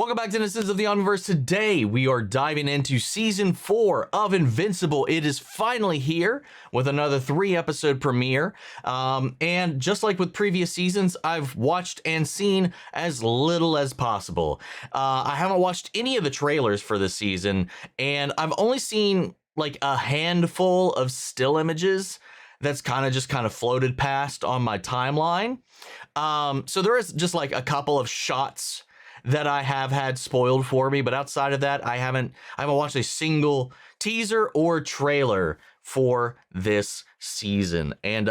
Welcome back to Citizens of the Omniverse. Today we are diving into season 4 of Invincible. It is finally here with another 3-episode premiere. And just like with previous seasons, I've watched and seen as little as possible. I haven't watched any of the trailers for this season, and I've only seen like a handful of still images that's kind of floated past on my timeline. So there is just like a couple of shots that I have had spoiled for me, but outside of that, I haven't watched a single teaser or trailer for this season. And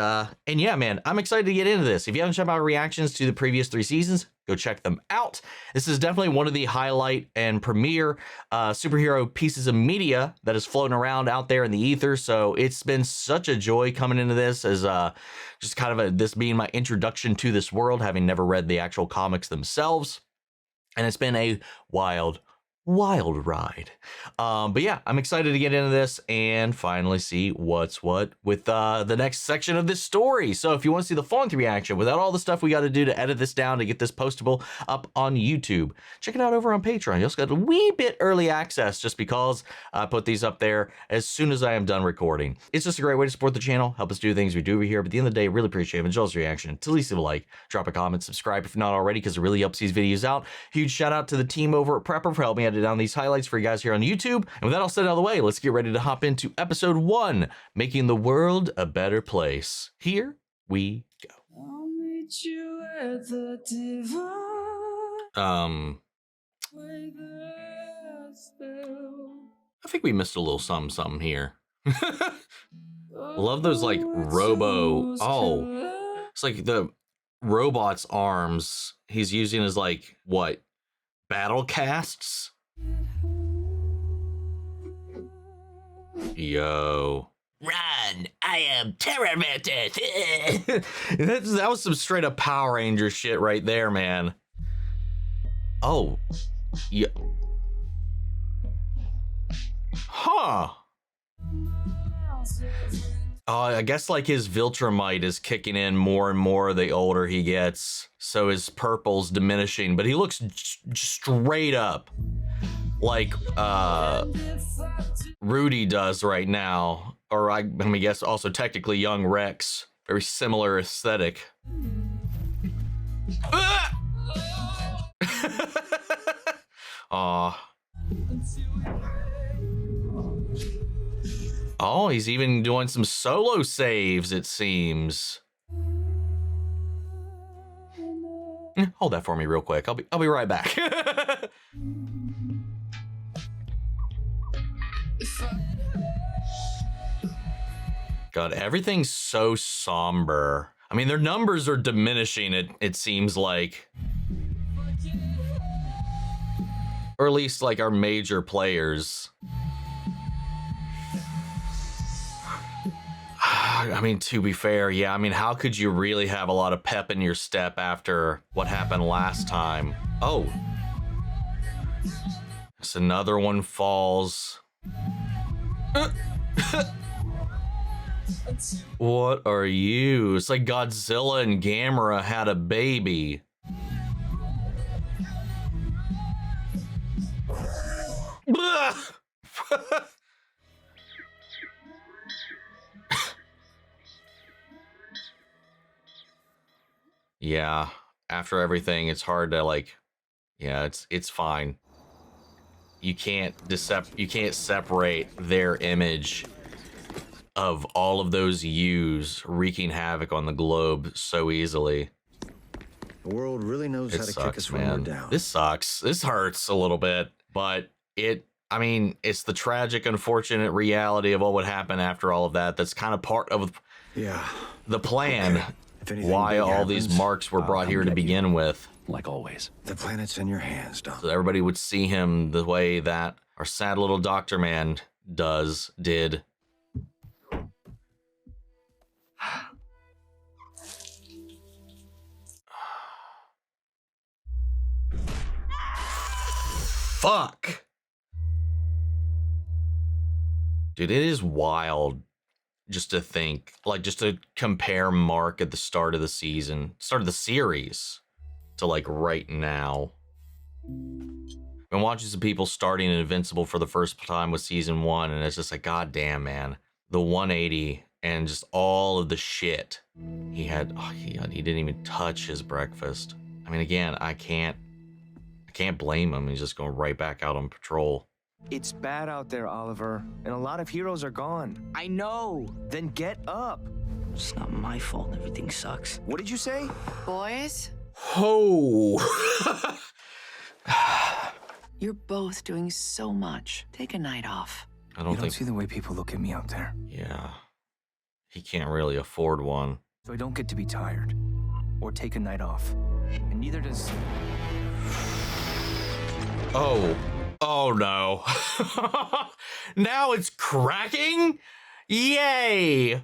yeah, man, I'm excited to get into this. If you haven't checked out reactions to the previous 3 seasons, go check them out. This is definitely one of the highlight and premiere superhero pieces of media that is floating around out there in the ether. So it's been such a joy coming into this as just kind of this being my introduction to this world, having never read the actual comics themselves. And it's been a wild ride. But yeah, I'm excited to get into this and finally see what's what with the next section of this story. So if you want to see the full-length reaction without all the stuff we got to do to edit this down to get this postable up on YouTube, check it out over on Patreon. You also got a wee bit early access just because I put these up there as soon as I am done recording. It's just a great way to support the channel, help us do things we do over here. But at the end of the day, really appreciate it. Enjoy this reaction. To leave a like, drop a comment, subscribe if not already, because it really helps these videos out. Huge shout out to the team over at Prepper for helping me edit down these highlights for you guys here on YouTube. And with that all said out of the way, let's get ready to hop into episode 1, making the world a better place. Here we go. I'll meet you at the divine. I think we missed a little something here. Love those like robo. Oh, it's like the robot's arms he's using as like what? Battle casts? Yo. Run! I am Terror Mantis! That was some straight up Power Ranger shit right there, man. Oh. Yeah. Huh. I guess like his Viltrumite is kicking in more and more the older he gets. So his purple's diminishing, but he looks straight up like Rudy does right now. Or I guess also technically young Rex. Very similar aesthetic. Aw. Oh, he's even doing some solo saves, it seems. Hold that for me real quick. I'll be right back. God, everything's so somber. I mean, their numbers are diminishing, it seems like. Or at least like our major players. I mean, to be fair, yeah, I mean, how could you really have a lot of pep in your step after what happened last time? Oh. It's another one falls. What are you? It's like Godzilla and Gamera had a baby. Yeah, after everything, it's hard to like, yeah, it's fine. You can't separate their image of all of those U's wreaking havoc on the globe so easily. The world really knows how to kick us when we're down. This sucks. This hurts a little bit, but I mean, it's the tragic, unfortunate reality of what would happen after all of that. That's kind of part of the plan. Okay. Why all these marks were brought here to begin with. Like always. The planet's in your hands, Dom. So everybody would see him the way that our sad little Dr. Man did. Fuck. Dude, it is wild just to think, like, just to compare Mark at the start of the season, start of the series, to like right now. been watching some people starting Invincible for the first time with season 1, and it's just like, god damn, man. The 180 and just all of the shit he had. Oh, he didn't even touch his breakfast. I mean, again, I can't blame him. He's just going right back out on patrol. It's bad out there, Oliver, and a lot of heroes are gone. I know. Then get up. It's not my fault everything sucks. What did you say? Boys, Oh. you're both doing so much. Take a night off. I don't think. See the way people look at me out there. Yeah. He can't really afford one. So I don't get to be tired or take a night off. And neither does... Oh. Oh no. Now it's cracking? Yay.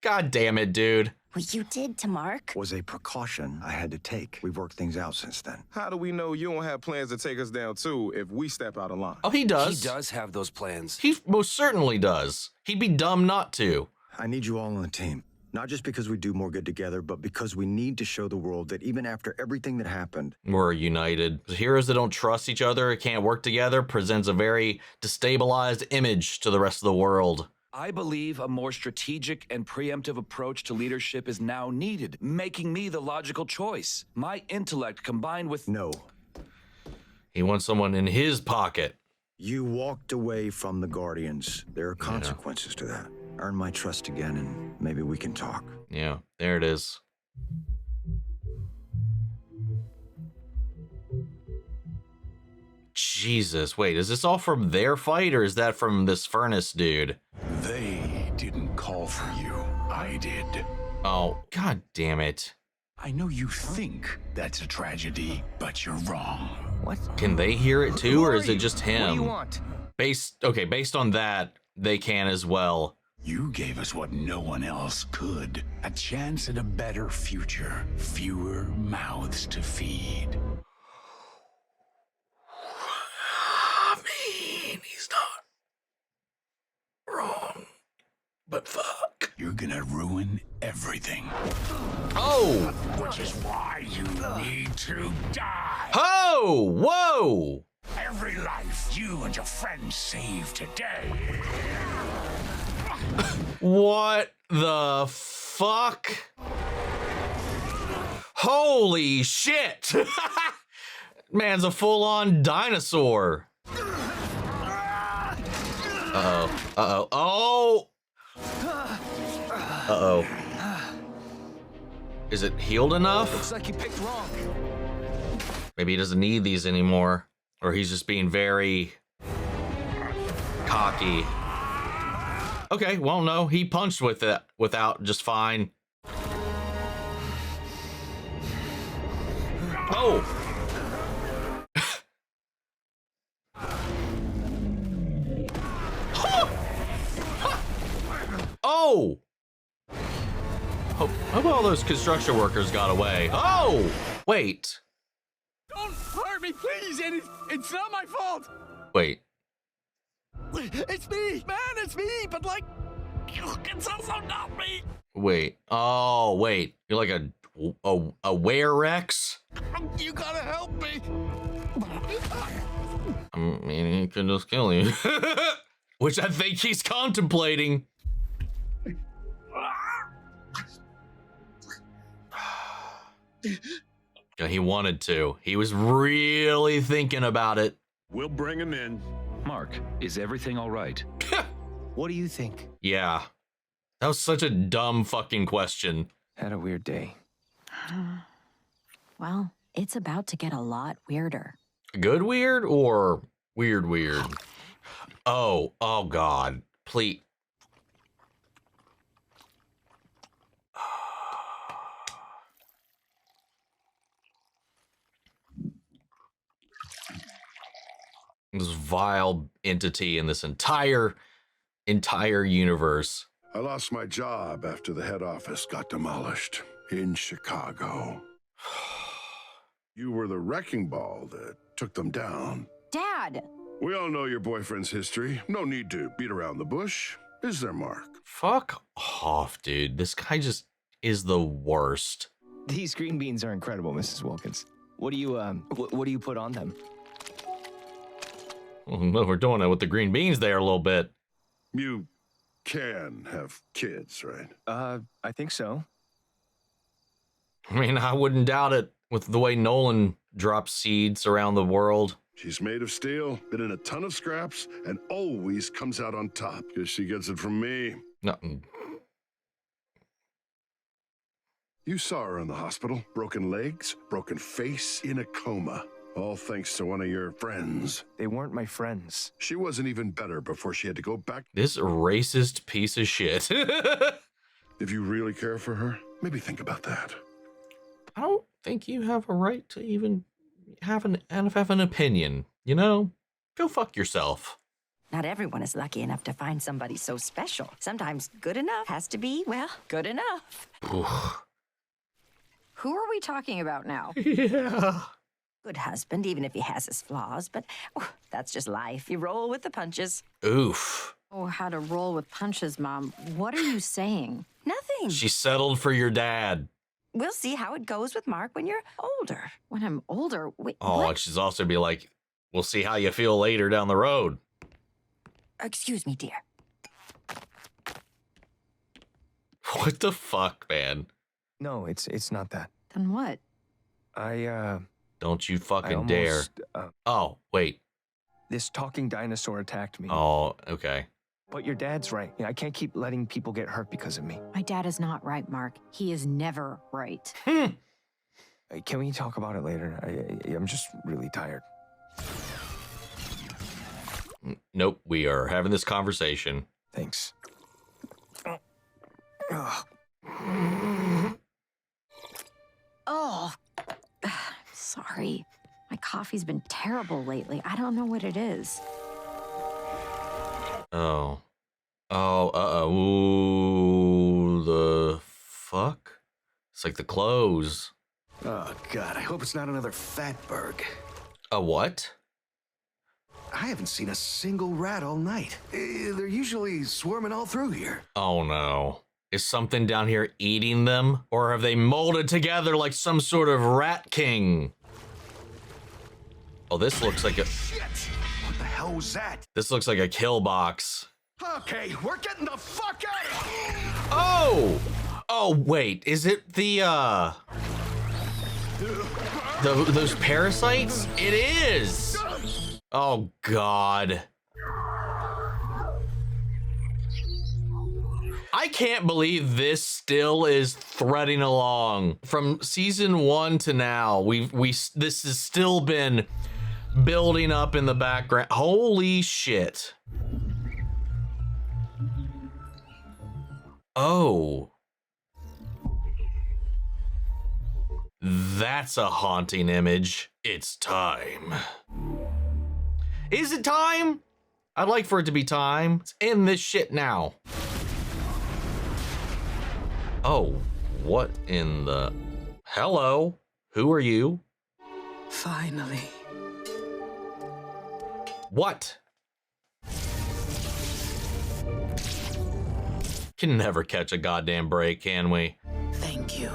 God damn it, dude. What you did to Mark? Was a precaution I had to take. We've worked things out since then. How do we know you don't have plans to take us down too if we step out of line? Oh, he does. He does have those plans. He most certainly does. He'd be dumb not to. I need you all on the team. Not just because we do more good together, but because we need to show the world that even after everything that happened, We're united. Heroes that don't trust each other, can't work together, presents a very destabilized image to the rest of the world. I believe a more strategic and preemptive approach to leadership is now needed, making me the logical choice. My intellect combined with... no. He wants someone in his pocket. You walked away from the Guardians. There are consequences to that. Earn my trust again, and maybe we can talk. Yeah, there it is. Jesus, wait, is this all from their fight, or is that from this furnace dude? They didn't call for you. I did. Oh, god damn it. I know you think that's a tragedy, but you're wrong. What? Can they hear it too, or is it just What do you him? want? Based on that, they can as well. You gave us what no one else could. A chance at a better future. Fewer mouths to feed. I mean, he's not wrong, but fuck. You're gonna ruin everything. Oh! Which is why you need to die. Oh! Whoa! Every life you and your friends saved today. What the fuck? Holy shit! Man's a full-on dinosaur. Uh-oh. Uh-oh. Oh! Uh-oh. Is it healed enough? Looks like you picked wrong. Maybe he doesn't need these anymore. Or he's just being very cocky. Okay, well, no, he punched with it without just fine. Oh! Oh! Hope all those construction workers got away. Oh! Wait. Don't hurt me, please. It's not my fault. Wait. It's me, man. It's me. But like, it's also not me. Wait. Oh, wait. You're like a were-rex? You gotta help me. I mean, he could just kill you. Which I think he's contemplating. Yeah, he wanted to. He was really thinking about it. We'll bring him in. Mark, is everything all right? What do you think? Yeah. That was such a dumb fucking question. Had a weird day. Well, it's about to get a lot weirder. Good weird or weird weird? Oh God. Please. This vile entity in this entire universe. I lost my job after the head office got demolished in Chicago. You were the wrecking ball that took them down. Dad! We all know your boyfriend's history. No need to beat around the bush. Is there, Mark? Fuck off, dude. This guy just is the worst. These green beans are incredible, Mrs. Wilkins. What do you put on them? No, we're doing it with the green beans there a little bit. You can have kids, right? I think so. I mean, I wouldn't doubt it with the way Nolan drops seeds around the world. She's made of steel, been in a ton of scraps, and always comes out on top. Because she gets it from me. No. You saw her in the hospital. Broken legs, broken face, in a coma. All thanks to one of your friends. They weren't my friends. She wasn't even better before she had to go back. This racist piece of shit. If you really care for her, maybe think about that. I don't think you have a right to even have an opinion, you know? Go fuck yourself. Not everyone is lucky enough to find somebody so special. Sometimes good enough has to be, well, good enough. Who are we talking about now? Yeah. Good husband, even if he has his flaws, but that's just life. You roll with the punches. Oof. Oh, how to roll with punches, Mom. What are you saying? Nothing. She settled for your dad. We'll see how it goes with Mark when you're older. When I'm older? Wait, Oh, what? and she's also be like, we'll see how you feel later down the road. Excuse me, dear. What the fuck, man? No, it's not that. Then what? Don't you I fucking dare. almost, Oh, wait. This talking dinosaur attacked me. Oh, okay. But your dad's right. I can't keep letting people get hurt because of me. My dad is not right, Mark. He is never right. Hey, can we talk about it later? I'm just really tired. Nope, we are having this conversation. Thanks. Oh, sorry. My coffee's been terrible lately. I don't know what it is. Oh. Oh, uh-oh. Ooh, the fuck? It's like the clothes. Oh, God, I hope it's not another fatberg. A what? I haven't seen a single rat all night. They're usually swarming all through here. Oh no. Is something down here eating them? Or have they molded together like some sort of rat king? Oh, this looks like a... Shit! What the hell was that? This looks like a kill box. Okay, we're getting the fuck out of here! Oh! Oh, wait. Is it those parasites? It is! Oh, God. I can't believe this still is threading along. From season 1 to now, this has still been building up in the background. Holy shit. Oh. That's a haunting image. It's time. Is it time? I'd like for it to be time. It's in this shit now. Oh, what in the... Hello? Who are you? Finally. What? Can never catch a goddamn break, can we? Thank you.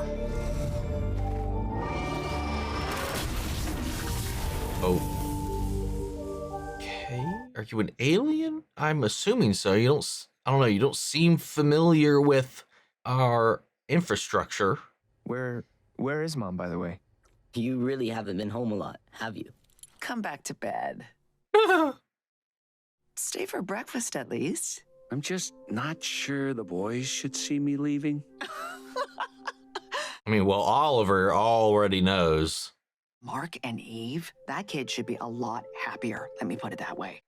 Oh. Okay. Are you an alien? I'm assuming so. I don't know. You don't seem familiar with our infrastructure. Where is Mom, by the way? You really haven't been home a lot, have you? Come back to bed. Stay for breakfast at least. I'm just not sure the boys should see me leaving. I mean, well, Oliver already knows. Mark and Eve, that kid should be a lot happier. Let me put it that way.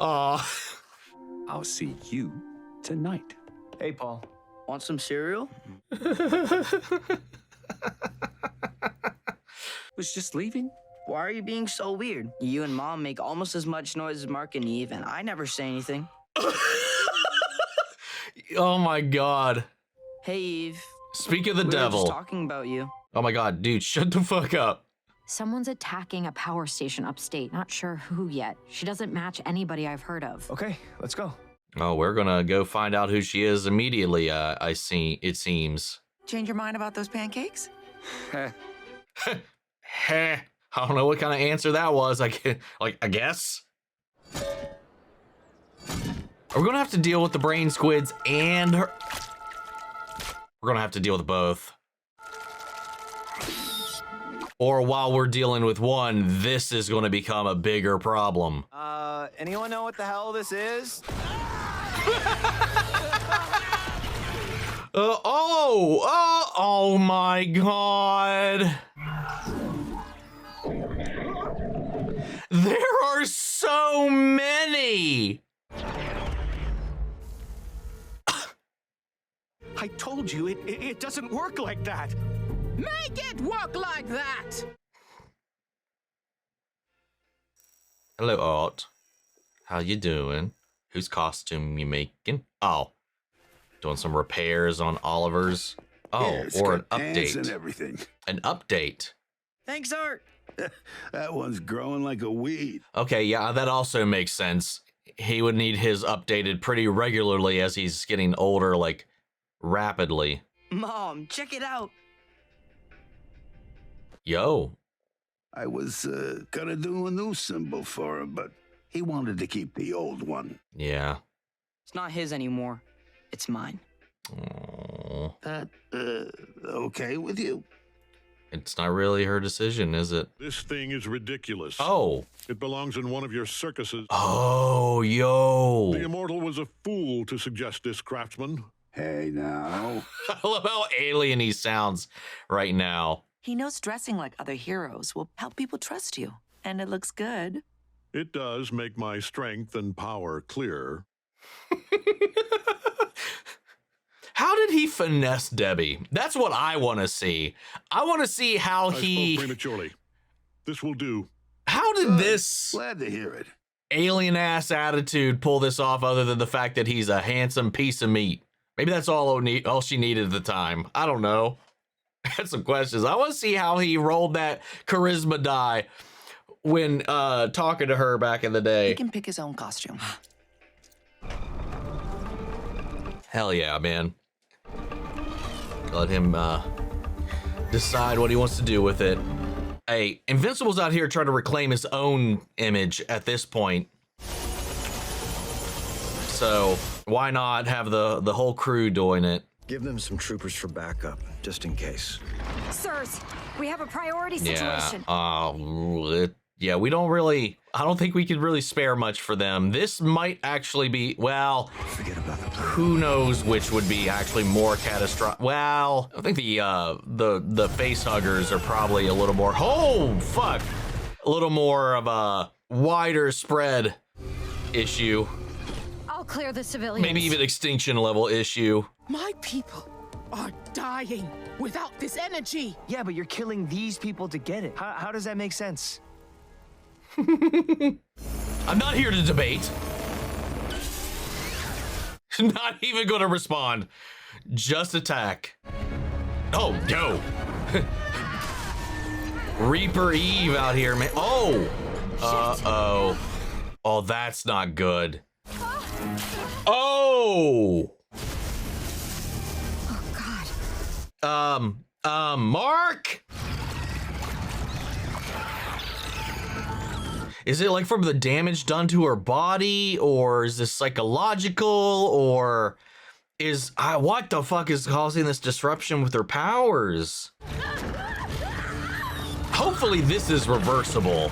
Aw. I'll see you tonight. Hey, Paul. Want some cereal? Was just leaving. Why are you being so weird? You and Mom make almost as much noise as Mark and Eve, and I never say anything. Oh my God. Hey, Eve. Speak of the We were devil. just talking about you. Oh my God, dude, shut the fuck up. Someone's attacking a power station upstate. Not sure who yet. She doesn't match anybody I've heard of. Okay, let's go. Oh, we're gonna go find out who she is immediately, it seems. Change your mind about those pancakes? Heh. I don't know what kind of answer that was. I guess. Are we gonna have to deal with the brain squids and her? We're gonna have to deal with both. Or while we're dealing with one, this is gonna become a bigger problem. Anyone know what the hell this is? Oh my God. There are so many. I told you, it doesn't work like that. Make it work like that. Hello, Art. How you doing? Whose costume you making? Oh, doing some repairs on Oliver's. Oh, Yeah, or an got pants and update. everything. An update. Thanks, Art. That one's growing like a weed. Okay, yeah, that also makes sense. He would need his updated pretty regularly as he's getting older, like rapidly. Mom, check it out. Yo. I was gonna do a new symbol for him, but he wanted to keep the old one. Yeah. It's not his anymore. It's mine. Aww. That okay with you? It's not really her decision, is it? This thing is ridiculous. Oh. It belongs in one of your circuses. Oh, yo. The Immortal was a fool to suggest this, craftsman. Hey, now. I love how alien he sounds right now. He knows dressing like other heroes will help people trust you. And it looks good. It does make my strength and power clearer. How did he finesse Debbie? That's what I want to see. I want to see how I he... spoke prematurely. This will do. How did this Glad to hear it. alien-ass attitude pull this off other than the fact that he's a handsome piece of meat? Maybe that's all she needed at the time. I don't know. I had some questions. I want to see how he rolled that charisma die when talking to her back in the day. He can pick his own costume. Hell yeah, man. Let him decide what he wants to do with it. Hey, Invincible's out here trying to reclaim his own image at this point. So why not have the whole crew doing it? Give them some troopers for backup, just in case. Sirs, we have a priority situation. Yeah, we don't really... I don't think we could really spare much for them. This might actually be... Well, forget about the plan. Who knows which would be actually more catastrophic. Well, I think the face huggers are probably a little more... Oh, fuck! A little more of a wider spread issue. I'll clear the civilians. Maybe even extinction level issue. My people are dying without this energy. Yeah, but you're killing these people to get it. How does that make sense? I'm not here to debate. Not even going to respond. Just attack. Oh, yo. Reaper Eve out here, man. Oh. Uh-oh. Oh, that's not good. Oh. Oh, God. Mark? Is it like from the damage done to her body, or is this psychological, or is what the fuck is causing this disruption with her powers? Hopefully this is reversible.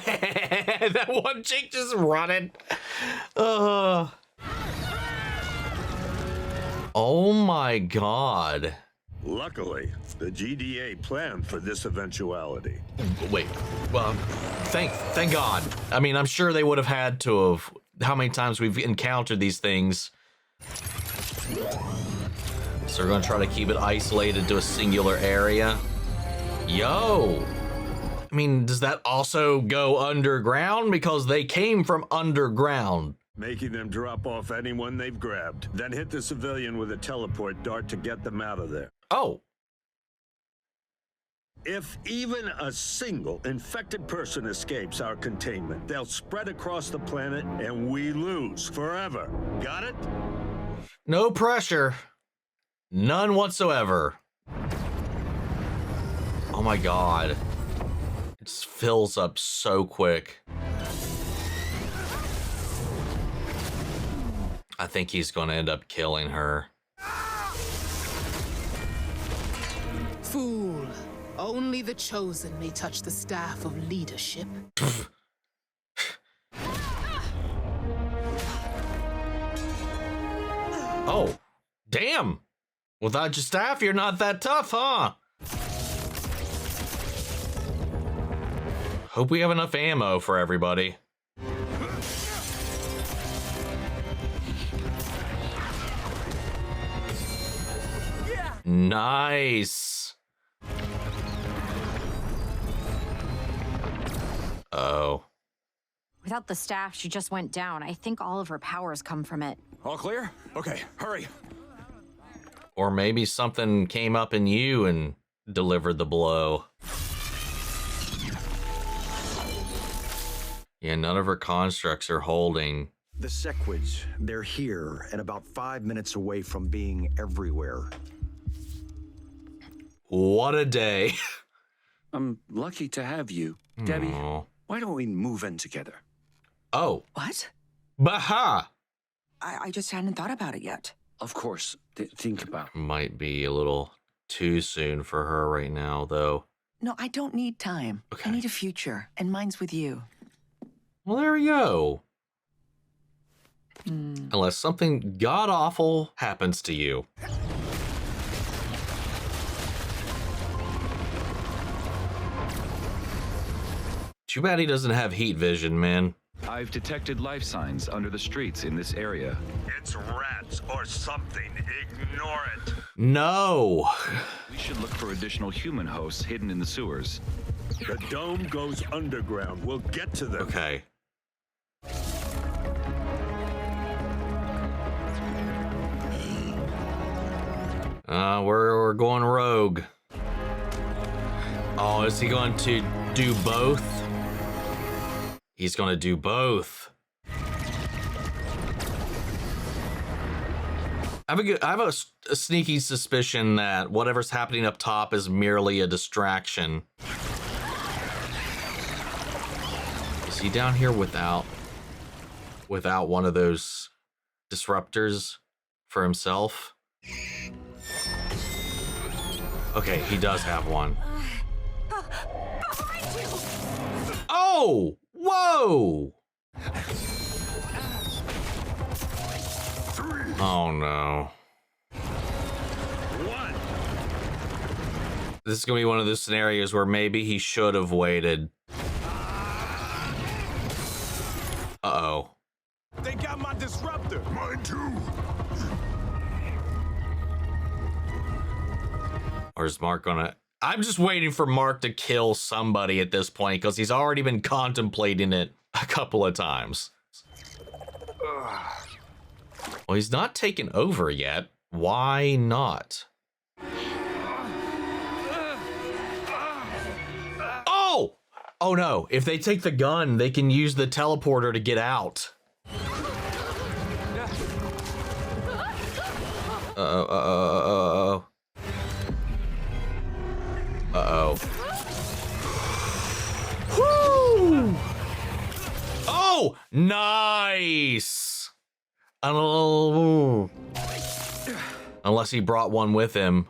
That one chick just running. Oh my God. Luckily, the GDA planned for this eventuality. Wait, well, thank God. I mean, I'm sure they would have had to have. How many times we've encountered these things? So we're gonna try to keep it isolated to a singular area. Yo! I mean, does that also go underground? Because they came from underground. Making them drop off anyone they've grabbed. Then hit the civilian with a teleport dart to get them out of there. Oh. If even a single infected person escapes our containment, they'll spread across the planet and we lose forever. Got it? No pressure. None whatsoever. Oh my God. It just fills up so quick. I think he's going to end up killing her. Fool. Only the chosen may touch the staff of leadership. Oh, damn. Without your staff, you're not that tough, huh? Hope we have enough ammo for everybody. Nice. Oh. Without the staff, she just went down. I think all of her powers come from it. All clear? Okay, hurry. Or maybe something came up in you and delivered the blow. Yeah, none of her constructs are holding. The Sequids, they're here and about 5 minutes away from being everywhere. What a day. I'm lucky to have you. Debbie, why don't we move in together? Oh. What? Baha! I just hadn't thought about it yet. Of course. Think about it. Might be a little too soon for her right now, though. No, I don't need time. Okay. I need a future, and mine's with you. Well, there we go. Unless something god-awful happens to you. Too bad he doesn't have heat vision, man. I've detected life signs under the streets in this area. It's rats or something. Ignore it. No. We should look for additional human hosts hidden in the sewers. The dome goes underground. We'll get to them. Okay. We're going rogue. Oh, is he going to do both? He's going to do both. I have a sneaky suspicion that whatever's happening up top is merely a distraction. Is he down here without one of those disruptors for himself? Okay, he does have one. Oh! Whoa! Oh no. This is gonna be one of those scenarios where maybe he should have waited. Uh-oh. They got my disruptor. Mine too. Or is Mark gonna... I'm just waiting for Mark to kill somebody at this point because he's already been contemplating it a couple of times. Well, he's not taken over yet. Why not? Oh! Oh no, if they take the gun, they can use the teleporter to get out. Uh-oh. Woo! Oh, nice. Unless he brought one with him.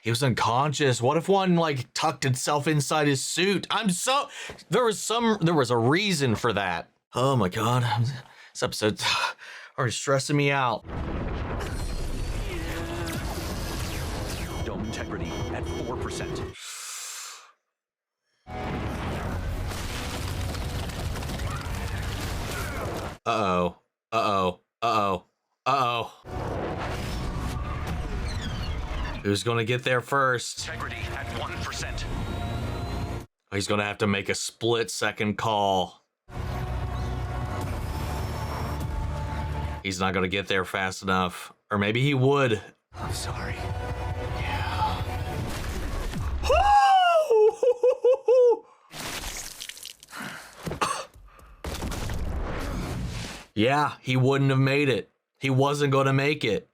He was unconscious. What if one like tucked itself inside his suit? There was a reason for that. Oh my God, this episode's already stressing me out. Dome integrity at 4%. Uh-oh. Uh-oh. Uh-oh. Uh-oh. Who's gonna get there first? Integrity at 1%. He's gonna have to make a split-second call. He's not gonna get there fast enough. Or maybe he would. I'm sorry. Yeah. Yeah, he wouldn't have made it. He wasn't gonna make it.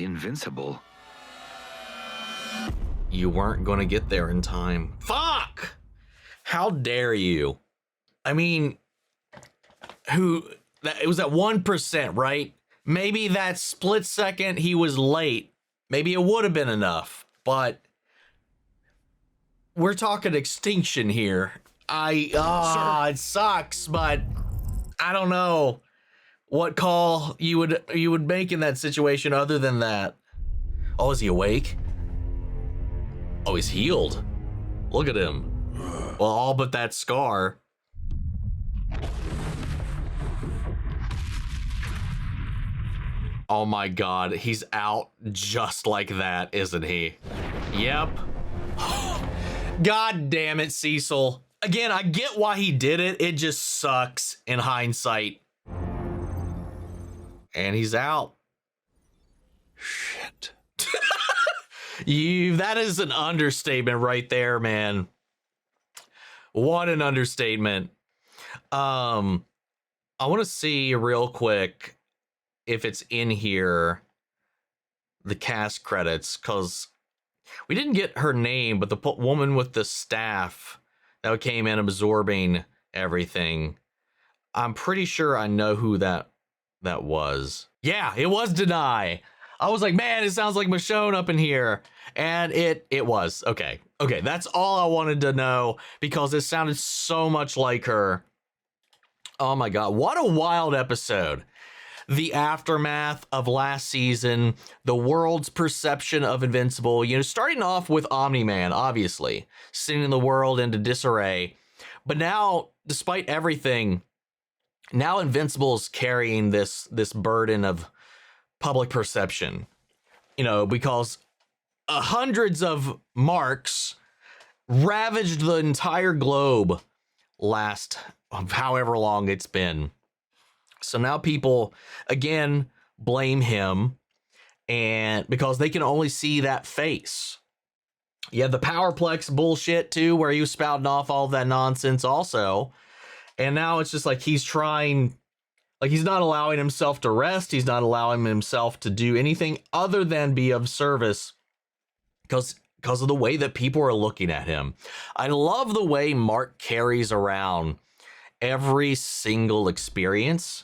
Invincible? You weren't going to get there in time. Fuck! How dare you? I mean, it was at 1%, right? Maybe that split second he was late, maybe it would have been enough, but we're talking extinction here. It sucks, but I don't know what call you would make in that situation other than that. Oh, is he awake? Oh, he's healed. Look at him. Well, all but that scar. Oh my God, he's out just like that, isn't he? Yep. God damn it, Cecil. Again, I get why he did it. It just sucks in hindsight. And he's out. Shit. That is an understatement right there, man. What an understatement. I want to see real quick if it's in here, the cast credits, because we didn't get her name, but the woman with the staff that came in absorbing everything, I'm pretty sure I know who that was. Yeah, it was Deny. I was like, man, it sounds like Michonne up in here. And it was. Okay, that's all I wanted to know because it sounded so much like her. Oh my God, what a wild episode. The aftermath of last season, the world's perception of Invincible, starting off with Omni-Man, obviously, sending the world into disarray. But now, despite everything, now Invincible's carrying this burden of public perception, because hundreds of marks ravaged the entire globe last however long it's been. So now people, again, blame him, and because they can only see that face. You have the Powerplex bullshit, too, where he was spouting off all of that nonsense also. And now it's just like he's trying, like he's not allowing himself to rest. He's not allowing himself to do anything other than be of service because of the way that people are looking at him. I love the way Mark carries around every single experience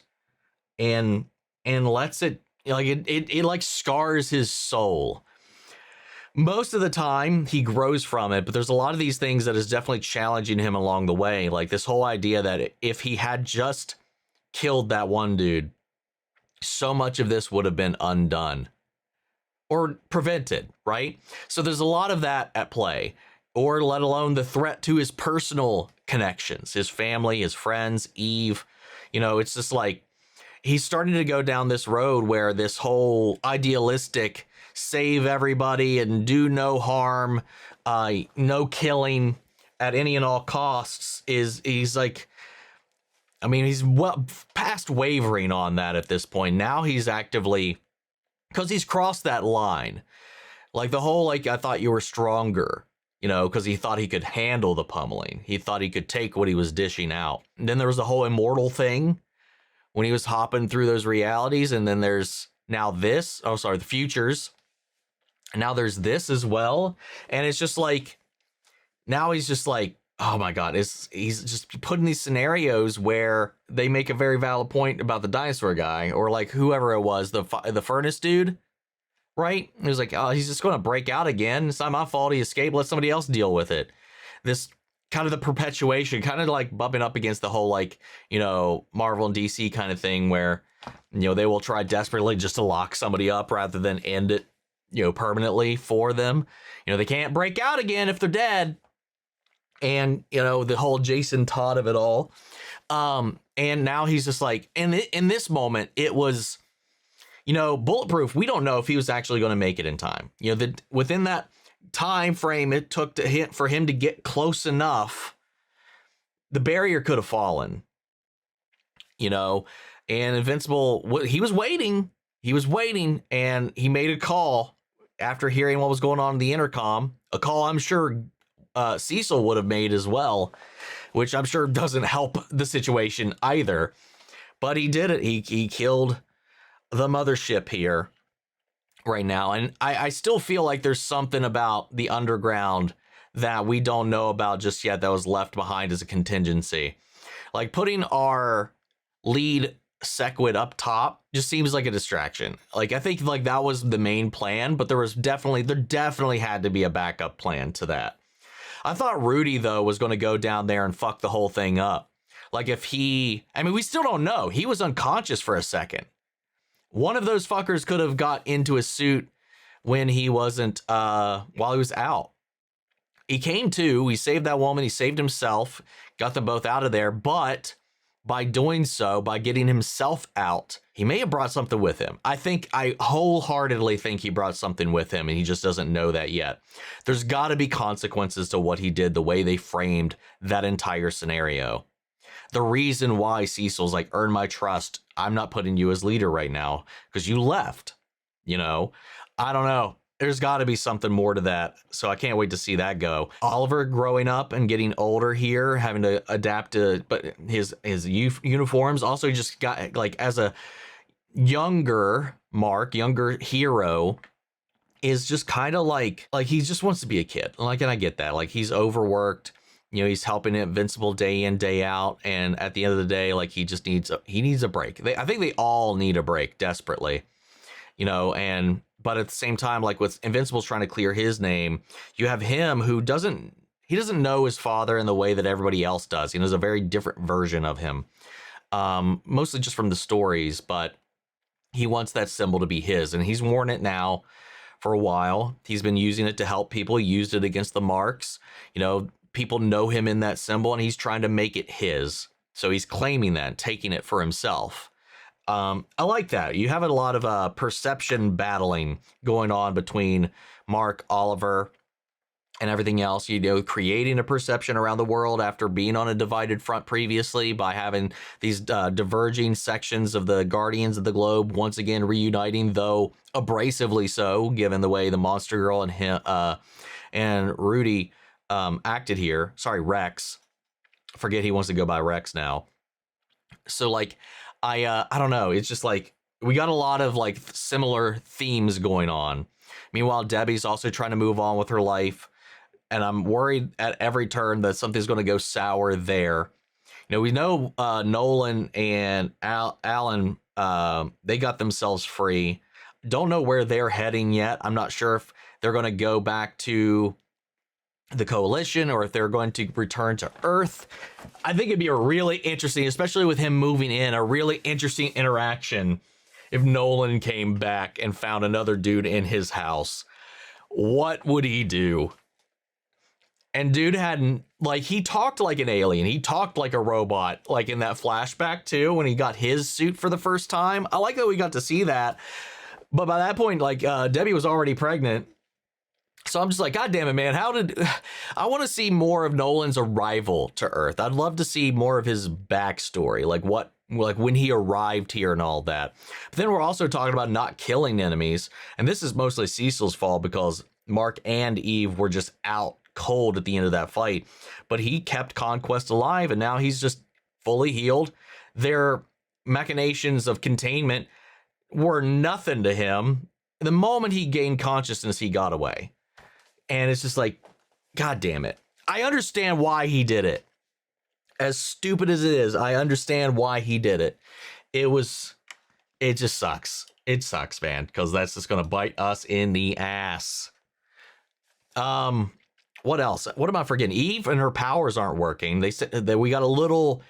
and lets it, like it like scars his soul. Most of the time he grows from it, but there's a lot of these things that is definitely challenging him along the way. Like this whole idea that if he had just killed that one dude, so much of this would have been undone or prevented, right? So there's a lot of that at play, or let alone the threat to his personal connections, his family, his friends, Eve. It's just like he's starting to go down this road where this whole idealistic save everybody and do no harm, no killing at any and all costs he's like, I mean, he's well past wavering on that at this point. Now he's actively, because he's crossed that line. Like the whole, like, I thought you were stronger, because he thought he could handle the pummeling. He thought he could take what he was dishing out. And then there was the whole immortal thing when he was hopping through those realities. And then there's now this, the futures. And now there's this as well. And it's just like, now he's just like, oh my God, he's just putting these scenarios where they make a very valid point about the dinosaur guy, or like whoever it was, the furnace dude, right? It was like, oh, he's just going to break out again. It's not my fault he escaped. Let somebody else deal with it. This kind of the perpetuation, kind of like bumping up against the whole, like, Marvel and DC kind of thing where, they will try desperately just to lock somebody up rather than end it, permanently for them. They can't break out again if they're dead. And, the whole Jason Todd of it all. And now he's just like, in this moment, it was, Bulletproof. We don't know if he was actually going to make it in time. Within that time frame it took for him to get close enough, the barrier could have fallen, and Invincible, he was waiting, and he made a call after hearing what was going on in the intercom, a call I'm sure Cecil would have made as well, which I'm sure doesn't help the situation either. But he did it. He killed the mothership here, right now. And I still feel like there's something about the underground that we don't know about just yet that was left behind as a contingency. Like putting our lead Sequid up top just seems like a distraction. Like I think like that was the main plan, but there definitely had to be a backup plan to that. I thought Rudy though was going to go down there and fuck the whole thing up. Like if we still don't know. He was unconscious for a second. One of those fuckers could have got into his suit when he wasn't, while he was out. He came to, he saved that woman, he saved himself, got them both out of there, but by doing so, by getting himself out, he may have brought something with him. I wholeheartedly think he brought something with him and he just doesn't know that yet. There's got to be consequences to what he did, the way they framed that entire scenario. The reason why Cecil's like, earn my trust, I'm not putting you as leader right now because you left, you know? I don't know. There's got to be something more to that. So I can't wait to see that go. Oliver growing up and getting older here, having to adapt to but his uniforms. Also just got like as a younger hero is just kind of like he just wants to be a kid. Like, and I get that. Like he's overworked. You know, he's helping Invincible day in, day out. And at the end of the day, like he just needs a break. I think they all need a break desperately, you know, but at the same time, like with Invincible's trying to clear his name, you have him who doesn't know his father in the way that everybody else does. He knows a very different version of him, mostly just from the stories, but he wants that symbol to be his. And he's worn it now for a while. He's been using it to help people. He used it against the Marks, you know. People know him in that symbol and he's trying to make it his. So he's claiming that, taking it for himself. I like that. You have a lot of perception battling going on between Mark, Oliver, and everything else. You know, creating a perception around the world after being on a divided front previously by having these diverging sections of the Guardians of the Globe once again reuniting, though abrasively so, given the way the Monster Girl and him and Rudy acted here. Sorry, Rex. Forget he wants to go by Rex now. So like, I don't know. It's just like we got a lot of like similar themes going on. Meanwhile, Debbie's also trying to move on with her life, and I'm worried at every turn that something's going to go sour there. You know, we know Nolan and Alan, they got themselves free. Don't know where they're heading yet. I'm not sure if they're going to go back to the Coalition or if they're going to return to Earth. I think it'd be a really interesting, especially with him moving in, a really interesting interaction if Nolan came back and found another dude in his house. What would he do? And dude hadn't, like, he talked like an alien. He talked like a robot, like in that flashback too, when he got his suit for the first time. I like that we got to see that. But by that point, like, Debbie was already pregnant. So I'm just like, God damn it, man. I want to see more of Nolan's arrival to Earth. I'd love to see more of his backstory, like when he arrived here and all that. But then we're also talking about not killing enemies. And this is mostly Cecil's fault because Mark and Eve were just out cold at the end of that fight. But he kept Conquest alive and now he's just fully healed. Their machinations of containment were nothing to him. The moment he gained consciousness, he got away. And it's just like, God damn it. I understand why he did it. As stupid as it is, I understand why he did it. It just sucks. It sucks, man, because that's just going to bite us in the ass. What else? What am I forgetting? Eve and her powers aren't working. They said that we got a little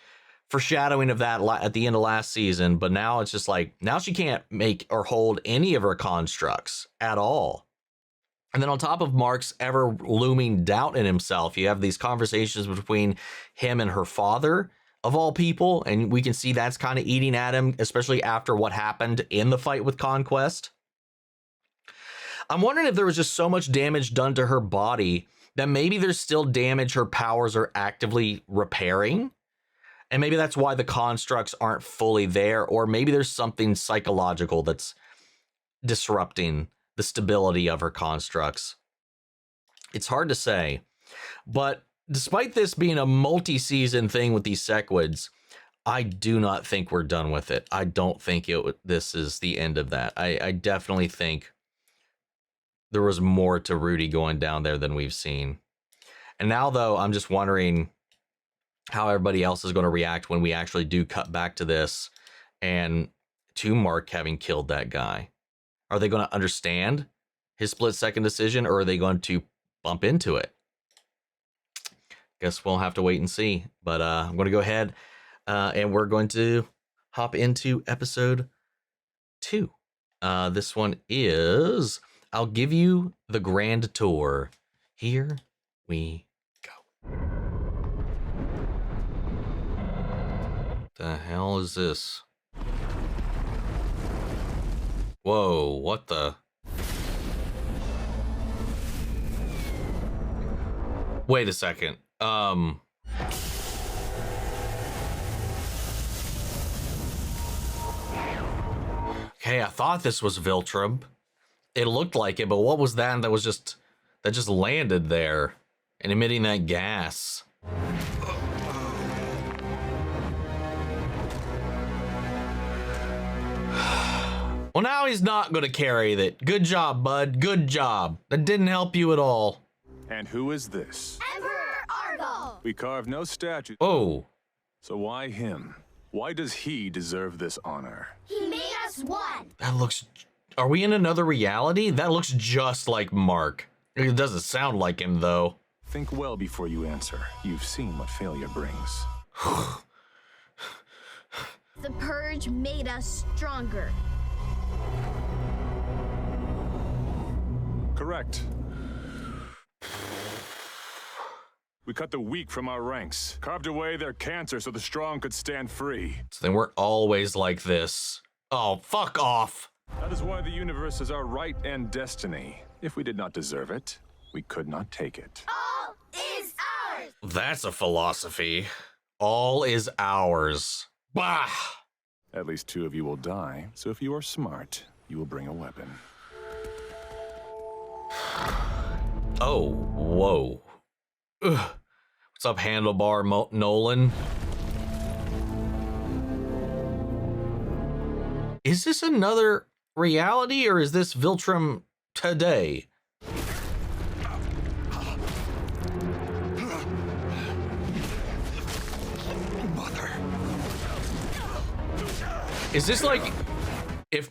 foreshadowing of that at the end of last season, but now it's just like, now she can't make or hold any of her constructs at all. And then on top of Mark's ever looming doubt in himself, you have these conversations between him and her father, of all people. And we can see that's kind of eating at him, especially after what happened in the fight with Conquest. I'm wondering if there was just so much damage done to her body that maybe there's still damage her powers are actively repairing. And maybe that's why the constructs aren't fully there. Or maybe there's something psychological that's disrupting the stability of her constructs. It's hard to say, but despite this being a multi-season thing with these Sequids, I do not think we're done with it. I don't think this is the end of that. I definitely think there was more to Rudy going down there than we've seen. And now, though, I'm just wondering how everybody else is going to react when we actually do cut back to this and to Mark having killed that guy. Are they going to understand his split-second decision, or are they going to bump into it? Guess we'll have to wait and see. But I'm going to go ahead and we're going to hop into episode 2. This one is I'll Give You the Grand Tour. Here we go. The hell is this? Whoa, what the? Wait a second. Okay, I thought this was Viltrum. It looked like it, but what was that? That just landed there and emitting that gas. Well, now he's not going to carry it. Good job, bud. Good job. That didn't help you at all. And who is this? Emperor Argo! We carved no statue. Oh. So why him? Why does he deserve this honor? He made us one! That looks... Are we in another reality? That looks just like Mark. It doesn't sound like him, though. Think well before you answer. You've seen what failure brings. The purge made us stronger. Correct. We cut the weak from our ranks, carved away their cancer so the strong could stand free. So they weren't always like this. Oh, fuck off. That is why the universe is our right and destiny. If we did not deserve it, we could not take it. All is ours! That's a philosophy. All is ours. Bah! At least 2 of you will die, so if you are smart, you will bring a weapon. Oh, whoa. Ugh. What's up, Handlebar Nolan? Is this another reality, or is this Viltrum today? Mother. Is this like if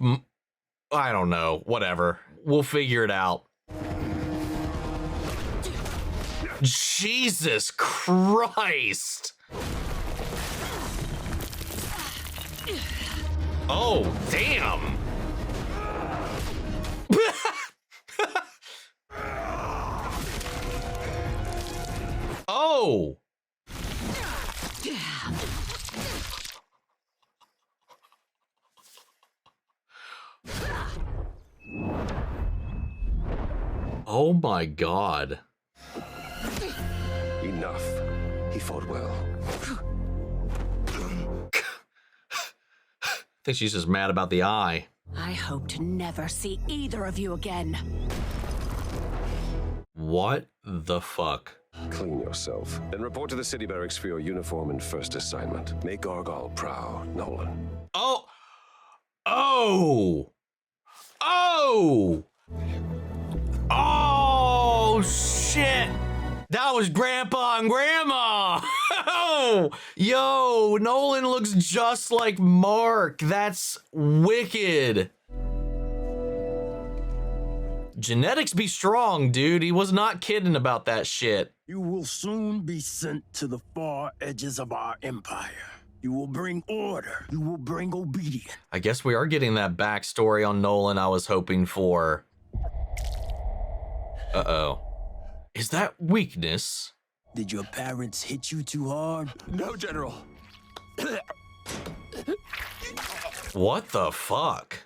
I don't know, whatever. We'll figure it out. Jesus Christ. Oh, damn. Oh. Oh my God. Enough. He fought well. I think she's just mad about the eye. I hope to never see either of you again. What the fuck? Clean yourself. Then report to the city barracks for your uniform and first assignment. Make Argyle proud, Nolan. Oh! Oh! Oh! Oh, shit! That was Grandpa and Grandma! Yo, Nolan looks just like Mark. That's wicked. Genetics be strong, dude. He was not kidding about that shit. You will soon be sent to the far edges of our empire. You will bring order. You will bring obedience. I guess we are getting that backstory on Nolan I was hoping for. Uh-oh. Is that weakness? Did your parents hit you too hard? No, General. What the fuck?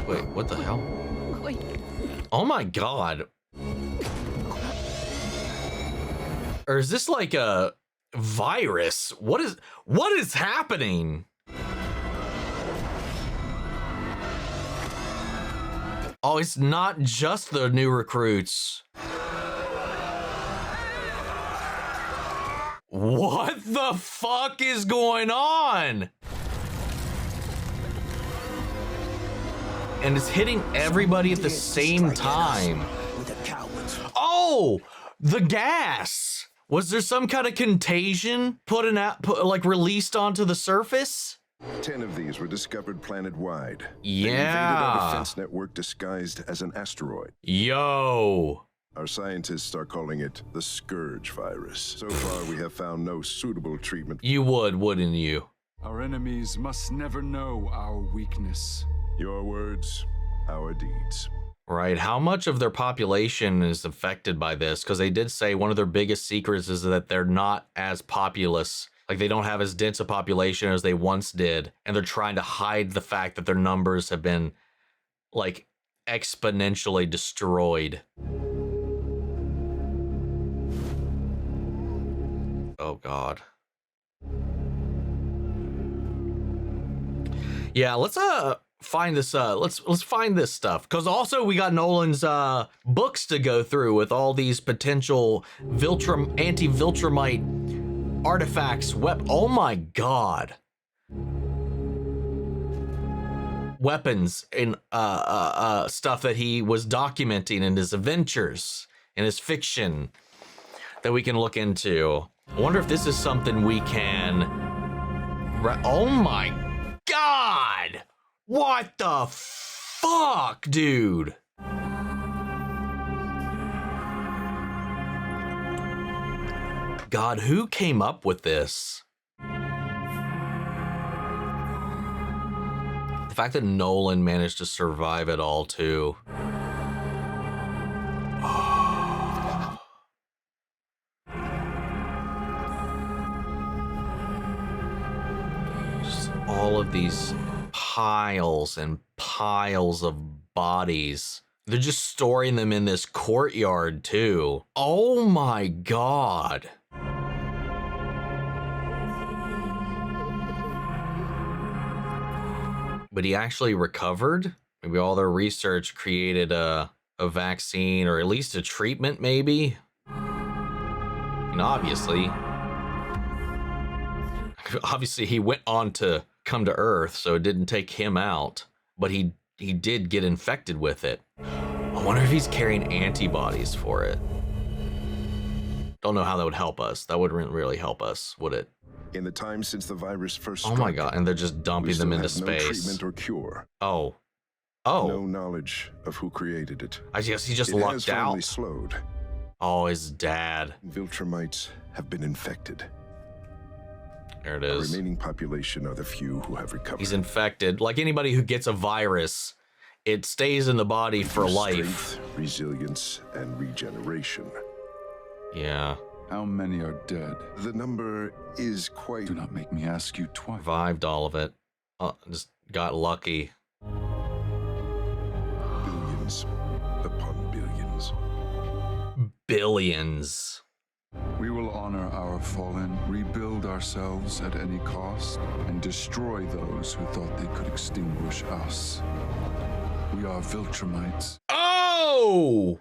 Wait, what the hell? Oh my God. Or is this like a virus? What is happening? Oh, it's not just the new recruits. What the fuck is going on? and it's hitting everybody at the same time. Oh, the gas. Was there some kind of contagion like released onto the surface? 10 of these were discovered planet-wide. Yeah. They invaded our defense network disguised as an asteroid. Yo. Our scientists are calling it the Scourge virus. So far, we have found no suitable treatment. You would, wouldn't you? Our enemies must never know our weakness. Your words, our deeds. Right. How much of their population is affected by this? Because they did say one of their biggest secrets is that they're not as populous. Like, they don't have as dense a population as they once did. And they're trying to hide the fact that their numbers have been, like, exponentially destroyed. Oh, God. Yeah, let's find this let's find this stuff, because also we got Nolan's books to go through with all these potential anti-Viltrumite artifacts. Oh my God. Weapons and stuff that he was documenting in his adventures, in his fiction, that we can look into. I wonder if this is something we can... Oh my God! What the fuck, dude? God, who came up with this? The fact that Nolan managed to survive it all, too. Just all of these piles and piles of bodies. They're just storing them in this courtyard, too. Oh my God. But he actually recovered? Maybe all their research created a vaccine, or at least a treatment, maybe? And obviously he went on to come to Earth, so it didn't take him out. But he did get infected with it. I wonder if he's carrying antibodies for it. Don't know how that would help us. That wouldn't really help us, would it? In the time since the virus first struck, oh my God, and they're just dumping them into space. No treatment or cure. Oh. No knowledge of who created it. I guess he just lucked out. It slowed. Oh, his dad. Viltrumites have been infected. There it is. The remaining population are the few who have recovered. He's infected. Like anybody who gets a virus, it stays in the body for life. Strength, resilience, and regeneration. Yeah. How many are dead? The number is quite... Do not make me ask you twice. Survived all of it. Just got lucky. Billions upon billions. Billions. We will honor our fallen, rebuild ourselves at any cost, and destroy those who thought they could extinguish us. We are Viltrumites. Oh!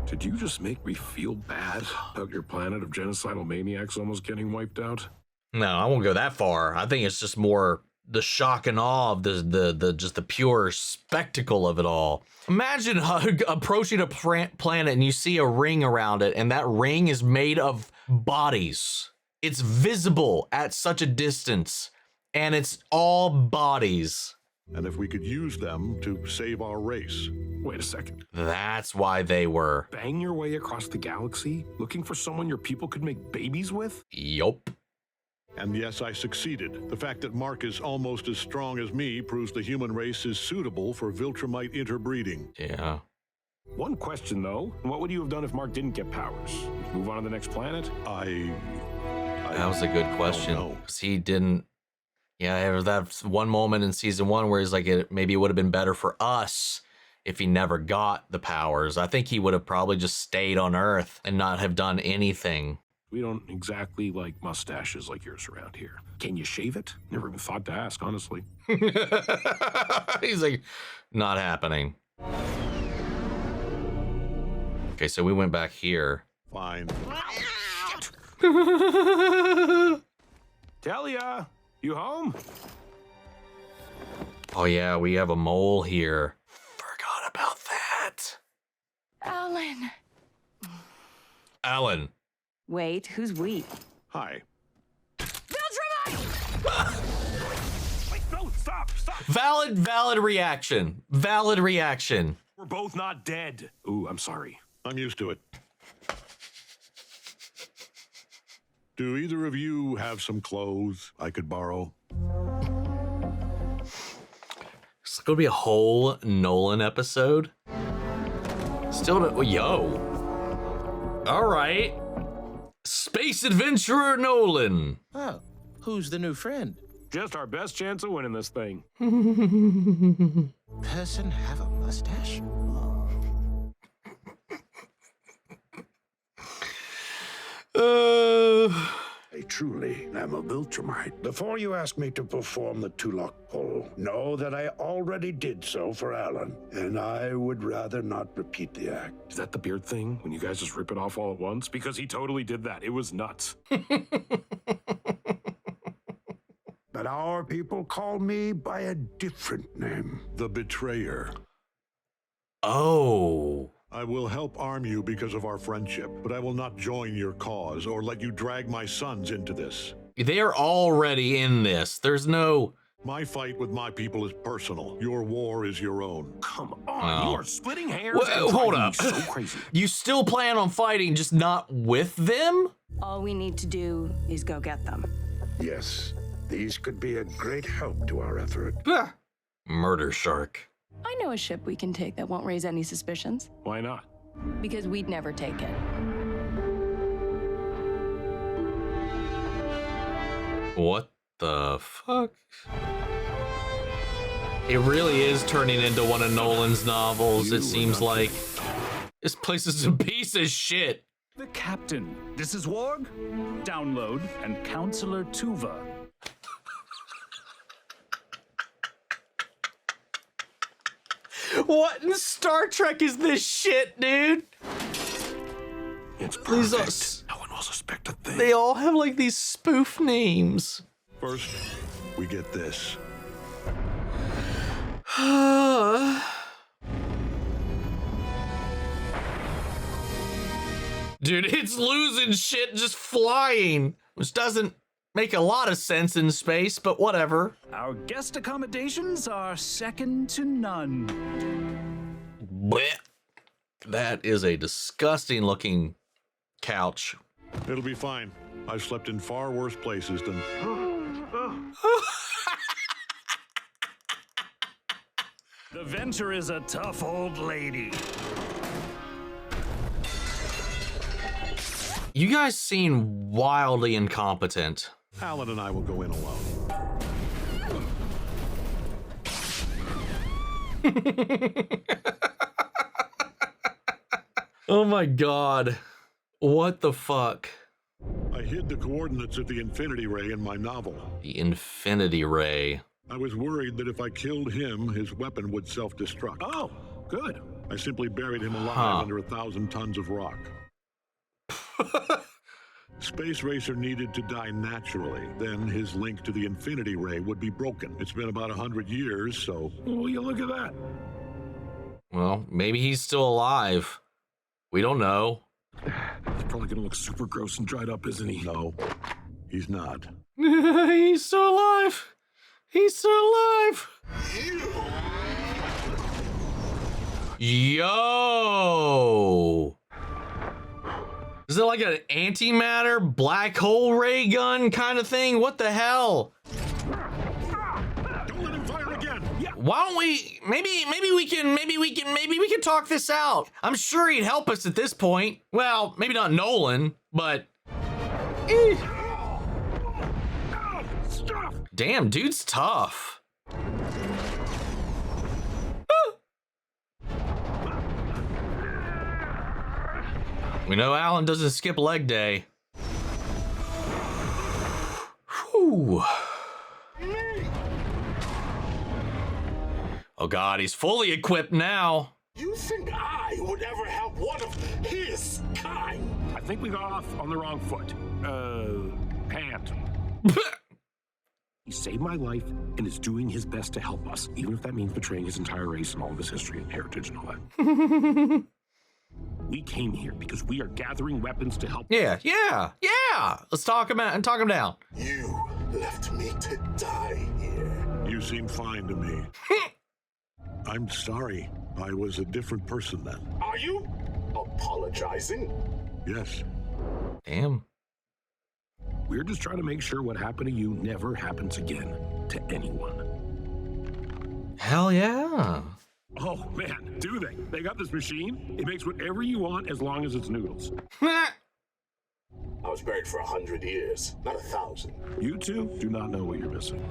Did you just make me feel bad about your planet of genocidal maniacs almost getting wiped out? No, I won't go that far. I think it's just more the shock and awe of just the pure spectacle of it all. Imagine approaching a planet and you see a ring around it, and that ring is made of bodies. It's visible at such a distance, and it's all bodies. And if we could use them to save our race. Wait a second. That's why they were. Bang your way across the galaxy, looking for someone your people could make babies with? Yup. And yes, I succeeded. The fact that Mark is almost as strong as me proves the human race is suitable for Viltrumite interbreeding. Yeah. One question, though. What would you have done if Mark didn't get powers? Move on to the next planet? That was a good question. Because he didn't... Yeah, there was that one moment in season 1 where he's like, maybe it would have been better for us if he never got the powers. I think he would have probably just stayed on Earth and not have done anything. We don't exactly like mustaches like yours around here. Can you shave it? Never even thought to ask, honestly. He's like, not happening. Okay, so we went back here. Fine. Talia, you home? Oh yeah, we have a mole here. Forgot about that. Alan. Alan. Wait, who's we? Hi. Wait, no, stop. Valid reaction. Valid reaction. We're both not dead. Ooh, I'm sorry. I'm used to it. Do either of you have some clothes I could borrow? It's gonna be a whole Nolan episode. Still don't. Yo. All right. Space adventurer Nolan. Oh, who's the new friend? Just our best chance of winning this thing. Person have a mustache? I truly am a Viltrumite. Before you ask me to perform the Tulok pull, know that I already did so for Alan, and I would rather not repeat the act. Is that the beard thing? When you guys just rip it off all at once? Because he totally did that. It was nuts. But our people call me by a different name. The Betrayer. Oh. I will help arm you because of our friendship, but I will not join your cause or let you drag my sons into this. They're already in this. There's no... My fight with my people is personal. Your war is your own. Come on, Wow. you are splitting hairs. Well, and hold driving up. me So crazy. You still plan on fighting, just not with them? All we need to do is go get them. Yes, these could be a great help to our effort. Murder shark. I know a ship we can take that won't raise any suspicions. Why not? Because we'd never take it. What the fuck? It really is turning into one of Nolan's novels, it seems like. This place is a piece of shit. The Captain. This is Warg. Download and Counselor Tuva. What in Star Trek is this shit, dude? It's perfect. No one will suspect a thing. They all have like these spoof names. First, we get this. Dude, it's losing shit just flying, which doesn't make a lot of sense in space, but whatever. Our guest accommodations are second to none. Blech. That is a disgusting looking couch. It'll be fine. I've slept in far worse places than... The Venture is a tough old lady. You guys seem wildly incompetent. Alan and I will go in alone. Oh my god. What the fuck? I hid the coordinates of the Infinity Ray in my novel. The Infinity Ray. I was worried that if I killed him, his weapon would self-destruct. Oh, good. I simply buried him alive under 1,000 tons of rock. Space Racer needed to die naturally. Then his link to the Infinity Ray would be broken. It's been about 100 years, so... Will you look at that? Well, maybe he's still alive. We don't know. He's probably gonna look super gross and dried up, isn't he? No, he's not. He's still alive. He's still alive. Yo. Is it like an antimatter black hole ray gun kind of thing? What the hell? Don't let him fire again. Yeah. Why don't we maybe we can talk this out. I'm sure he'd help us at this point. Well, maybe not Nolan, but damn, dude's tough. We know Alan doesn't skip leg day. Whew. Oh god, he's fully equipped now. You think I would ever help one of his kind? I think we got off on the wrong foot. Hand. He saved my life and is doing his best to help us, even if that means betraying his entire race and all of his history and heritage and all that. We came here because we are gathering weapons to help. Yeah. Let's talk him out and talk him down. You left me to die here. You seem fine to me. I'm sorry. I was a different person then. Are you apologizing? Yes. Damn. We're just trying to make sure what happened to you never happens again to anyone. Hell yeah. Oh, man, do they? They got this machine. It makes whatever you want as long as it's noodles. I was buried for 100 years, not 1,000. You two do not know what you're missing.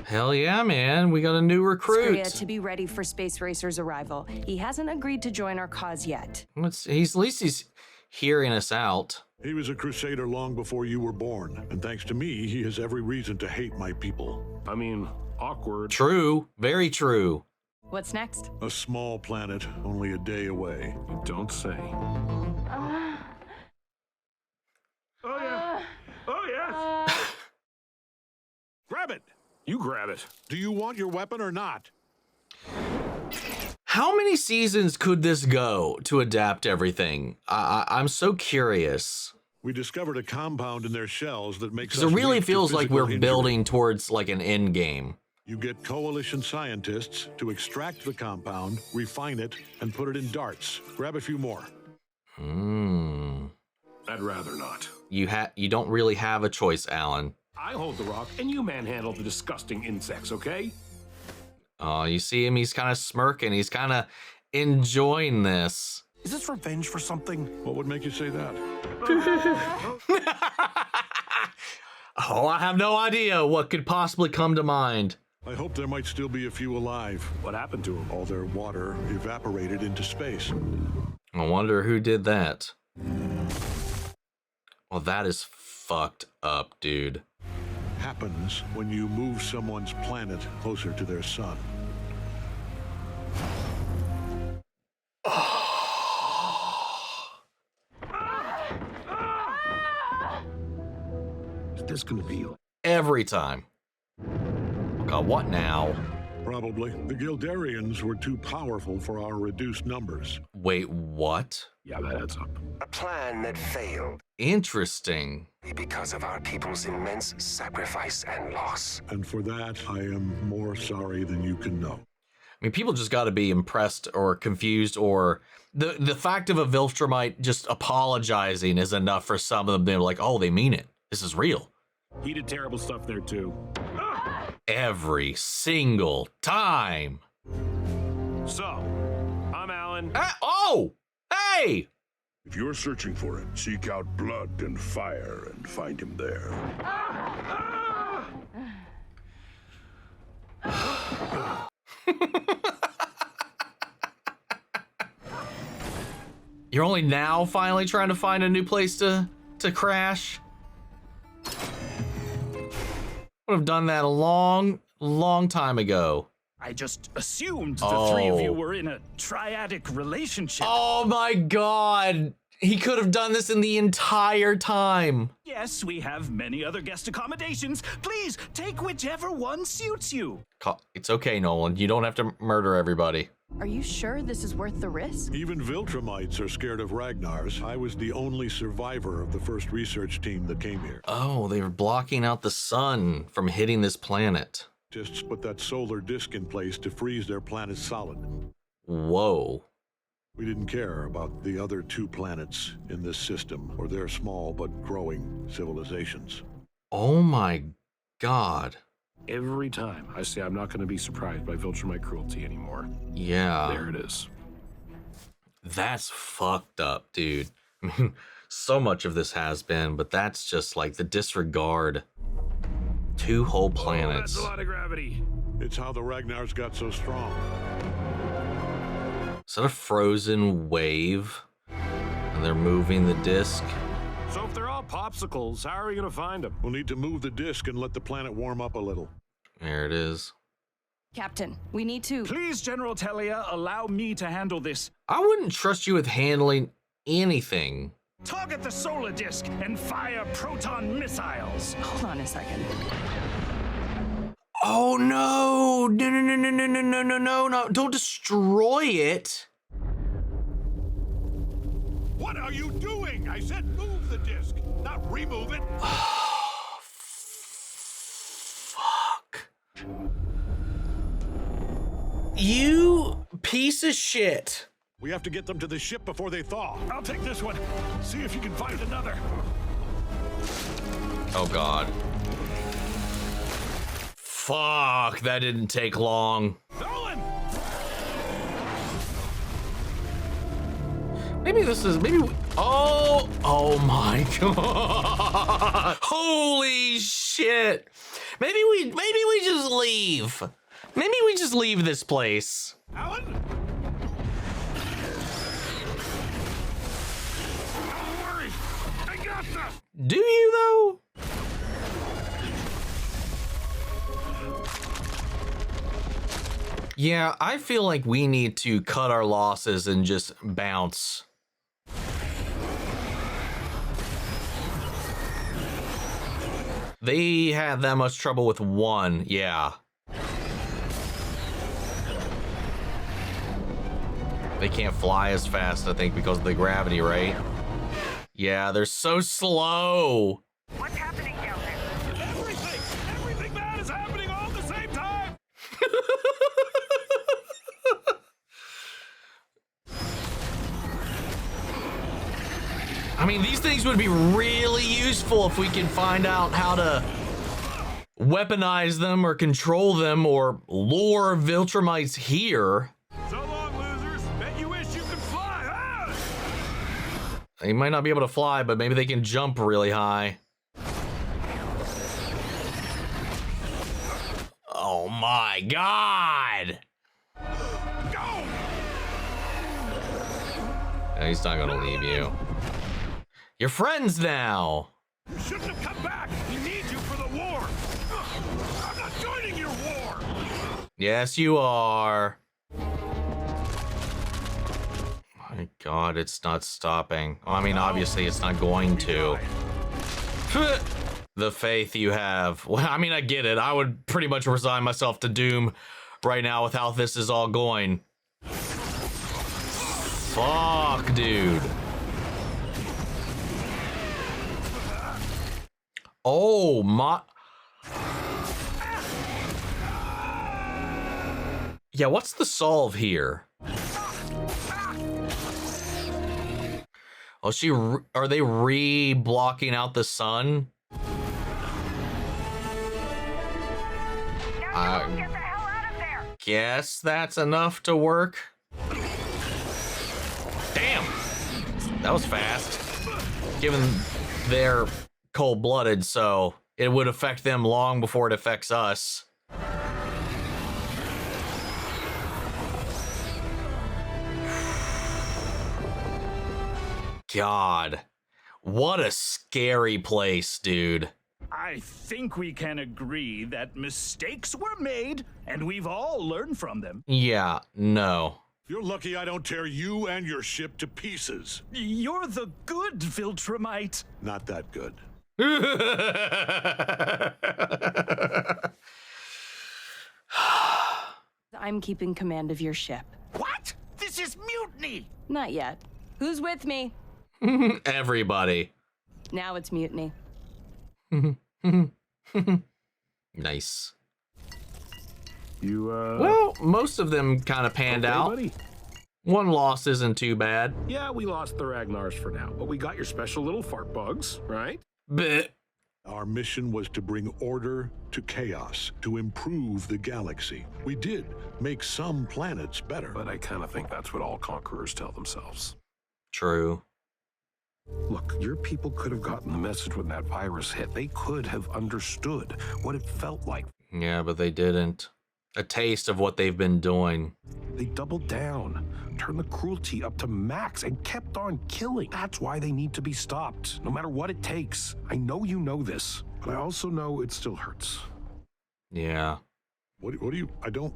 Hell yeah, man. We got a new recruit. Skria to be ready for Space Racer's arrival. He hasn't agreed to join our cause yet. At least he's hearing us out. He was a crusader long before you were born, and thanks to me, he has every reason to hate my people. I mean, awkward. True. Very true. What's next? A small planet, only a day away. You don't say. Oh, yeah. Oh, yes. Grab it. You grab it. Do you want your weapon or not? How many seasons could this go to adapt everything? I'm so curious. We discovered a compound in their shells that makes us Because it really weak to feels like we're physical building towards like an end game. You get coalition scientists to extract the compound, refine it, and put it in darts. Grab a few more. I'd rather not. You don't really have a choice, Alan. I hold the rock, and you manhandle the disgusting insects, okay? Oh, you see him? He's kind of smirking. He's kind of enjoying this. Is this revenge for something? What would make you say that? Oh, I have no idea what could possibly come to mind. I hope there might still be a few alive. What happened to them? All their water evaporated into space. I wonder who did that. Well, that is fucked up, dude. Happens when you move someone's planet closer to their sun. Is this gonna be? Every time. God, what now? Probably. The Gildarians were too powerful for our reduced numbers. Wait, what? Yeah, that adds up. A plan that failed. Interesting. Because of our people's immense sacrifice and loss. And for that, I am more sorry than you can know. I mean, people just got to be impressed or confused, or the fact of a Viltrumite just apologizing is enough for some of them. They're like, oh, they mean it. This is real. He did terrible stuff there, too. Every single time. So, I'm Alan. Oh! Hey! If you're searching for him, seek out blood and fire and find him there. You're only now finally trying to find a new place to crash? Would have done that a long time ago. I just assumed the three of you were in a triadic relationship. Oh my god! He could have done this in the entire time. Yes, we have many other guest accommodations. Please take whichever one suits you. It's okay, Nolan. You don't have to murder everybody. Are you sure this is worth the risk? Even Viltrumites are scared of Ragnars. I was the only survivor of the first research team that came here. Oh, they were blocking out the sun from hitting this planet. Just put that solar disk in place to freeze their planet solid. Whoa. We didn't care about the other two planets in this system or their small but growing civilizations. Oh my god. Every time I say I'm not going to be surprised by Viltrumite cruelty anymore. Yeah. There it is. That's fucked up, dude. I mean, so much of this has been, but that's just like the disregard. 2 whole planets. Oh, that's a lot of gravity. It's how the Ragnars got so strong. Is that a frozen wave? And they're moving the disc? So if they're all popsicles, how are we going to find them? We'll need to move the disk and let the planet warm up a little. There it is. Captain, we need to... Please, General Telia, allow me to handle this. I wouldn't trust you with handling anything. Target the solar disk and fire proton missiles. Hold on a second. Oh no! No! Don't destroy it. What are you doing? I said move the disc, not remove it. Fuck. You piece of shit. We have to get them to the ship before they thaw. I'll take this one. See if you can find another. Oh god. Fuck, that didn't take long. Nolan! Maybe this is, oh my god. Holy shit. Maybe we just leave. Maybe we just leave this place. Alan? Don't worry. I got this. Do you though? Yeah, I feel like we need to cut our losses and just bounce. They had that much trouble with one, yeah. They can't fly as fast, I think, because of the gravity, right? Yeah, they're so slow. What's happening down there? Everything bad is happening all at the same time. I mean, these things would be really useful if we could find out how to weaponize them or control them or lure Viltrumites here. So long, losers. Bet you wish you could fly, huh? They might not be able to fly, but maybe they can jump really high. Oh my god! Go! No, he's not gonna leave you. You're friends now! You shouldn't have come back. We need you for the war. I'm not joining your war. Yes, you are. My god, it's not stopping. Oh, I mean, obviously it's not going to. The faith you have. Well, I mean, I get it. I would pretty much resign myself to doom right now with how this is all going. Fuck, dude. Oh my. Yeah, what's the solve here? Oh, are they re-blocking out the sun? I guess that's enough to work. Damn, that was fast. Given they're cold-blooded, so it would affect them long before it affects us. God, what a scary place, dude. I think we can agree that mistakes were made, and we've all learned from them. Yeah, no. You're lucky I don't tear you and your ship to pieces. You're the good Viltrumite. Not that good. I'm keeping command of your ship. What? This is mutiny! Not yet. Who's with me? Everybody. Now it's mutiny. Nice. You, Well, most of them kind of panned out. Buddy? One loss isn't too bad. Yeah, we lost the Ragnars for now, but we got your special little fart bugs, right? But our mission was to bring order to chaos, to improve the galaxy. We did make some planets better. But I kind of think that's what all conquerors tell themselves. True. Look, your people could have gotten the message when that virus hit. They could have understood what it felt like. Yeah, but they didn't. A taste of what they've been doing. They doubled down, turned the cruelty up to max, and kept on killing. That's why they need to be stopped, no matter what it takes. I know you know this, but I also know it still hurts. Yeah. What do you, I don't.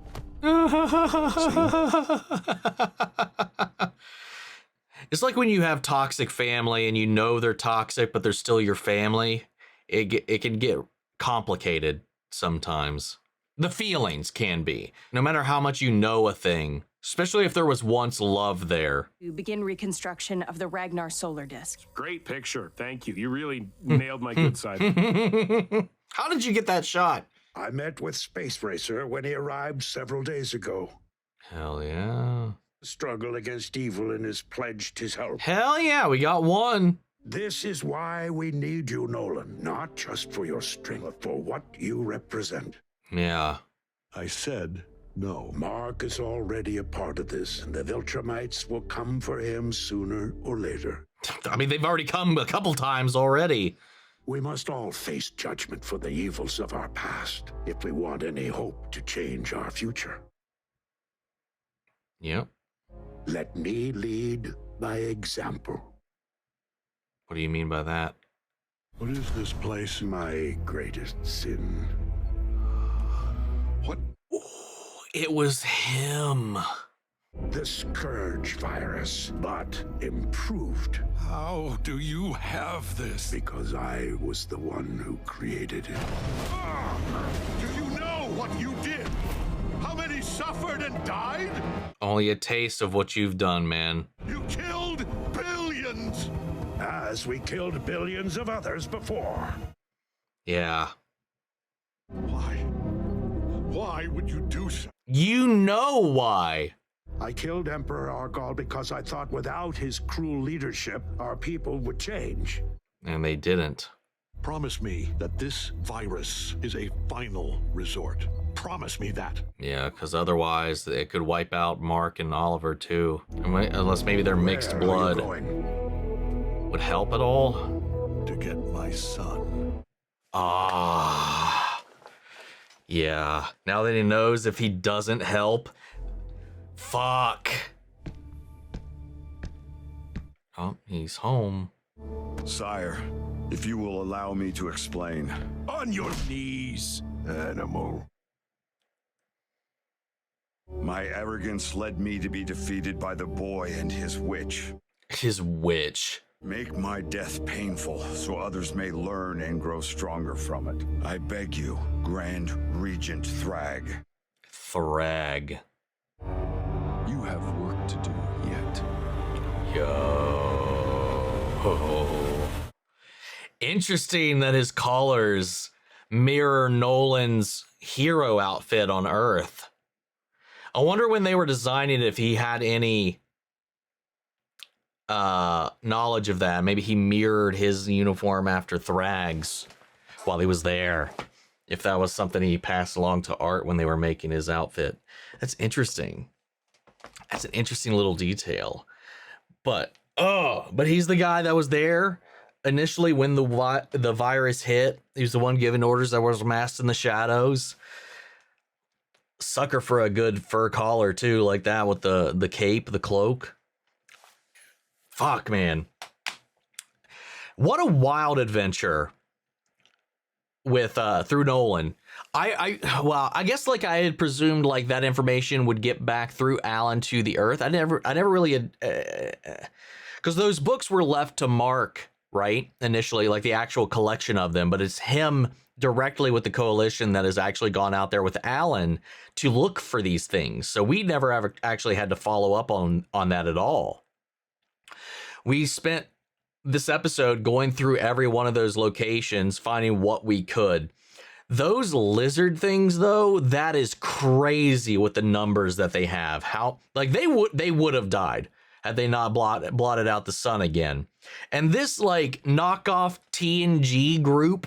It's like when you have toxic family and you know they're toxic, but they're still your family. It can get complicated sometimes. The feelings can be, no matter how much you know a thing, especially if there was once love there. To begin reconstruction of the Ragnar solar disk. Great picture. Thank you. You really nailed my good side. How did you get that shot? I met with Space Racer when he arrived several days ago. Hell yeah. Struggle against evil and has pledged his help. Hell yeah, we got one. This is why we need you, Nolan. Not just for your strength, but for what you represent. Yeah. I said no. Mark is already a part of this, and the Viltrumites will come for him sooner or later. I mean, they've already come a couple times already. We must all face judgment for the evils of our past if we want any hope to change our future. Yep. Let me lead by example. What do you mean by that? What is this place? My greatest sin. What? Ooh, it was him. The Scourge virus, but improved. How do you have this? Because I was the one who created it. Do you know what you did? How many suffered and died? Only a taste of what you've done, man. You killed billions! As we killed billions of others before. Yeah. Why? Why would you do so? You know why. I killed Emperor Argal because I thought without his cruel leadership, our people would change. And they didn't. Promise me that this virus is a final resort. Promise me that. Yeah, because otherwise it could wipe out Mark and Oliver too. Unless maybe they're mixed blood. Would help at all? To get my son. Ah. Yeah. Now that he knows if he doesn't help. Fuck. Oh, he's home. Sire, if you will allow me to explain. On your knees, animal. My arrogance led me to be defeated by the boy and his witch. His witch. Make my death painful so others may learn and grow stronger from it. I beg you, Grand Regent Thrag. Thrag. You have work to do yet. Yo. Interesting that his collars mirror Nolan's hero outfit on Earth. I wonder when they were designing it if he had any knowledge of that. Maybe he mirrored his uniform after Thrag's while he was there. If that was something he passed along to Art when they were making his outfit. That's interesting. That's an interesting little detail. But he's the guy that was there initially when the virus hit. He was the one giving orders that was masked in the shadows. Sucker for a good fur collar too, like that with the cape, the cloak. Fuck, man. What a wild adventure with through Nolan. I guess like I had presumed like that information would get back through Alan to the Earth. I never really had, because those books were left to Mark, right? Initially, like the actual collection of them, but it's him directly with the Coalition that has actually gone out there with Alan to look for these things. So we never ever actually had to follow up on that at all. We spent this episode going through every one of those locations, finding what we could. Those lizard things, though, that is crazy with the numbers that they have. How, like, they would have died had they not blotted out the sun again. And this, like, knockoff TNG group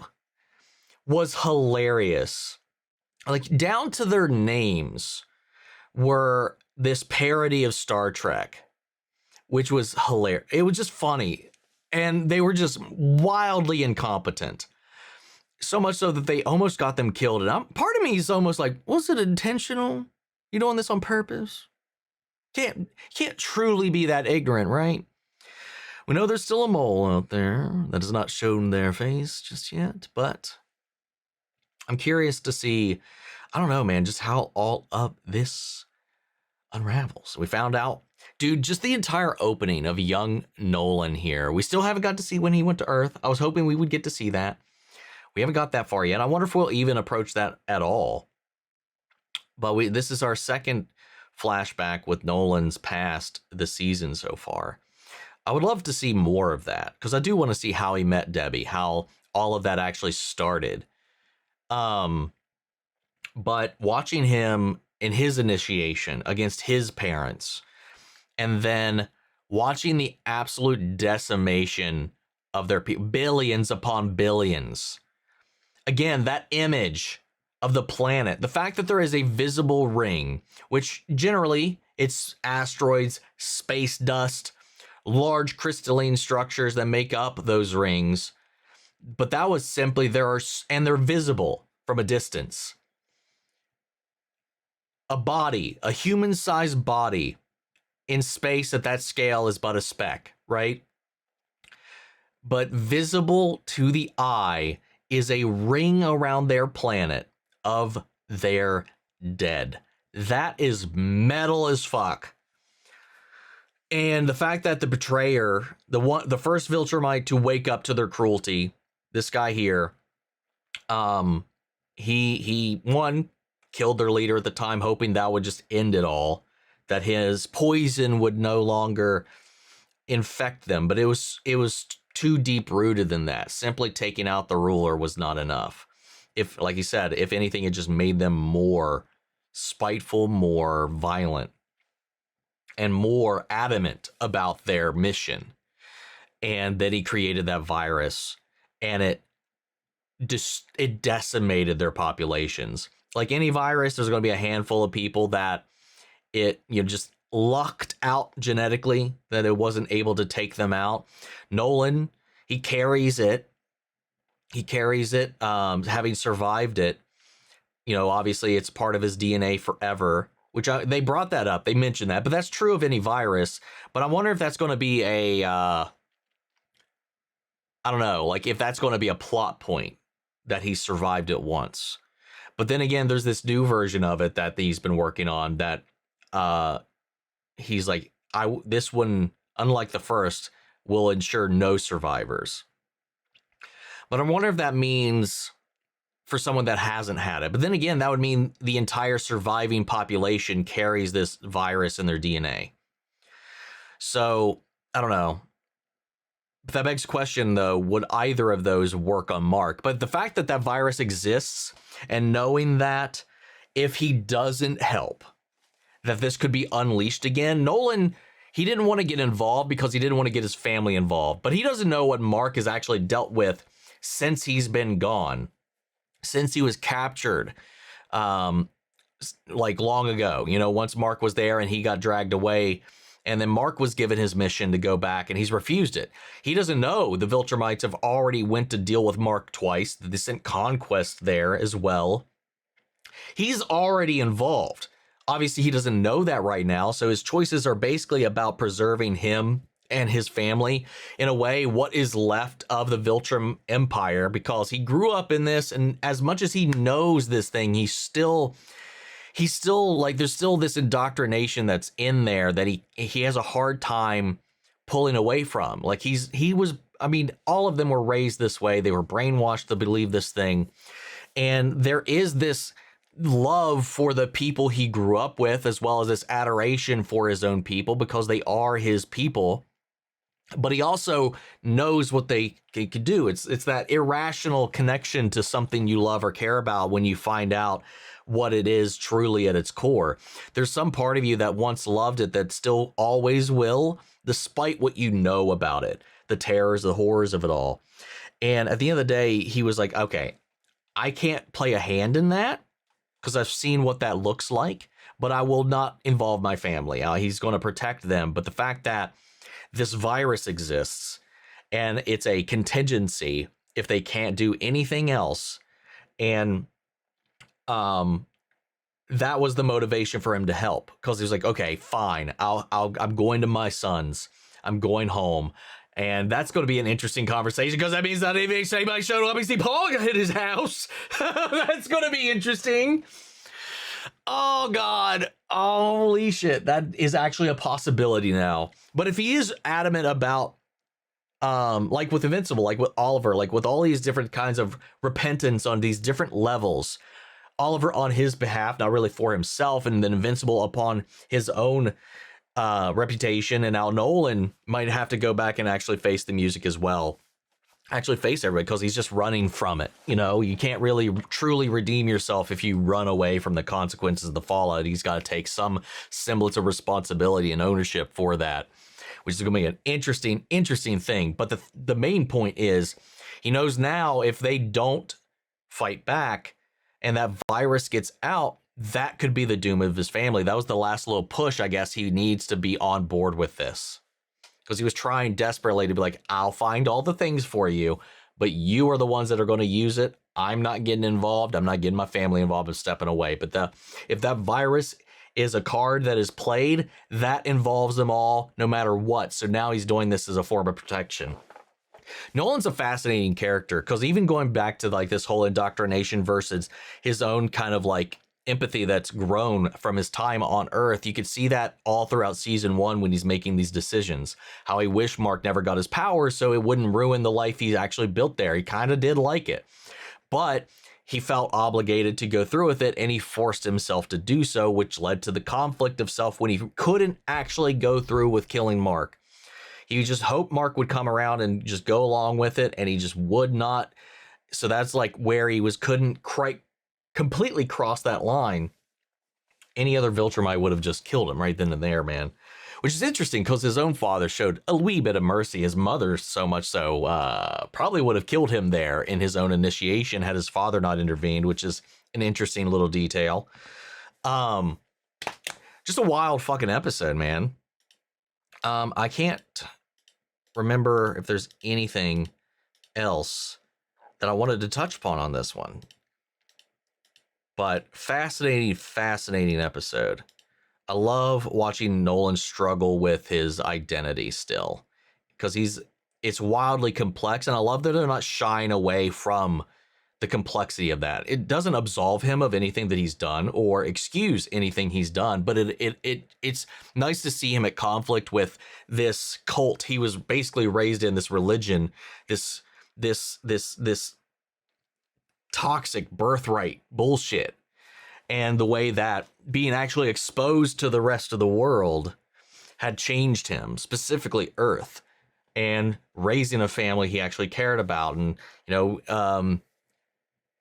was hilarious. Like, down to their names were this parody of Star Trek, which was hilarious. It was just funny. And they were just wildly incompetent. So much so that they almost got them killed. And part of me is almost like, was it intentional? You doing this on purpose? Can't truly be that ignorant, right? We know there's still a mole out there that has not shown their face just yet, but I'm curious to see, I don't know, man, just how all of this unravels. We found out Dude, just the entire opening of young Nolan here. We still haven't got to see when he went to Earth. I was hoping we would get to see that. We haven't got that far yet. I wonder if we'll even approach that at all. But this is our second flashback with Nolan's past this season so far. I would love to see more of that, because I do want to see how he met Debbie, how all of that actually started. But watching him in his initiation against his parents, and then watching the absolute decimation of their people, billions upon billions. Again, that image of the planet, the fact that there is a visible ring, which generally it's asteroids, space dust, large crystalline structures that make up those rings. But that was simply, they're visible from a distance. A body, a human-sized body in space at that scale is but a speck, right? But visible to the eye is a ring around their planet of their dead. That is metal as fuck. And the fact that the betrayer, the first Viltrumite to wake up to their cruelty, this guy here, he killed their leader at the time, hoping that would just end it all, that his poison would no longer infect them. But it was too deep rooted than that. Simply taking out the ruler was not enough. If, like you said, if anything, it just made them more spiteful, more violent, and more adamant about their mission. And then he created that virus, and it decimated their populations. Like any virus, there's going to be a handful of people that it just lucked out genetically, that it wasn't able to take them out. Nolan, he carries it. Having survived it. Obviously it's part of his DNA forever, which they brought that up. They mentioned that, but that's true of any virus. But I wonder if that's going to be I don't know, like if that's going to be a plot point that he survived it once. But then again, there's this new version of it that he's been working on that he's like, this one, unlike the first, will ensure no survivors. But I wonder if that means for someone that hasn't had it. But then again, that would mean the entire surviving population carries this virus in their DNA. So, I don't know. But that begs the question, though, would either of those work on Mark? But the fact that that virus exists, and knowing that if he doesn't help, that this could be unleashed again. Nolan, he didn't want to get involved because he didn't want to get his family involved. But he doesn't know what Mark has actually dealt with since he's been gone. Since he was captured, like long ago. Once Mark was there and he got dragged away, and then Mark was given his mission to go back, and he's refused it. He doesn't know the Viltrumites have already went to deal with Mark twice. They sent Conquest there as well. He's already involved. Obviously, he doesn't know that right now, so his choices are basically about preserving him and his family, in a way, what is left of the Viltrum Empire, because he grew up in this, and as much as he knows this thing, he's still like, there's still this indoctrination that's in there that he has a hard time pulling away from. Like all of them were raised this way. They were brainwashed to believe this thing. And there is this love for the people he grew up with, as well as this adoration for his own people, because they are his people. But he also knows what they could do. It's that irrational connection to something you love or care about when you find out what it is truly at its core. There's some part of you that once loved it that still always will, despite what you know about it, the terrors, the horrors of it all. And at the end of the day, he was like, okay, I can't play a hand in that because I've seen what that looks like, but I will not involve my family. He's going to protect them. But the fact that this virus exists and it's a contingency if they can't do anything else, and that was the motivation for him to help, because he was like, okay, fine, I'm going to my sons, I'm going home. And that's going to be an interesting conversation, because that means that if anybody showed up and see Paul at his house, that's going to be interesting. Oh God. Holy shit. That is actually a possibility now. But if he is adamant about, like with Invincible, like with Oliver, like with all these different kinds of repentance on these different levels, Oliver on his behalf, not really for himself, and then Invincible upon his own reputation, and now Nolan might have to go back and actually face the music as well. Actually face everybody, because he's just running from it. You know, you can't really truly redeem yourself if you run away from the consequences of the fallout. He's got to take some semblance of responsibility and ownership for that, which is going to be an interesting thing. But the main point is, he knows now if they don't fight back and that virus gets out, that could be the doom of his family. That was the last little push, I guess. He needs to be on board with this, because he was trying desperately to be like, I'll find all the things for you, but you are the ones that are going to use it. I'm not getting involved. I'm not getting my family involved. I'm stepping away. But if that virus is a card that is played, that involves them all no matter what. So now he's doing this as a form of protection. Nolan's a fascinating character, because even going back to like this whole indoctrination versus his own kind of like empathy that's grown from his time on Earth, you could see that all throughout season 1 when he's making these decisions. How he wished Mark never got his powers so it wouldn't ruin the life he's actually built there. He kind of did like it, but he felt obligated to go through with it, and he forced himself to do so, which led to the conflict of self when he couldn't actually go through with killing Mark. He just hoped Mark would come around and just go along with it, and he just would not. So that's like where he couldn't quite completely cross that line. Any other Viltrumite would have just killed him right then and there, man. Which is interesting, because his own father showed a wee bit of mercy. His mother, so much so, probably would have killed him there in his own initiation had his father not intervened, which is an interesting little detail. Just a wild fucking episode, man. I can't remember if there's anything else that I wanted to touch upon on this one. But fascinating episode. I love watching Nolan struggle with his identity still, because it's wildly complex, and I love that they're not shying away from the complexity of that. It doesn't absolve him of anything that he's done or excuse anything he's done, but it's nice to see him at conflict with this cult. He was basically raised in this religion, this toxic birthright bullshit, and the way that being actually exposed to the rest of the world had changed him, specifically Earth, and raising a family he actually cared about, and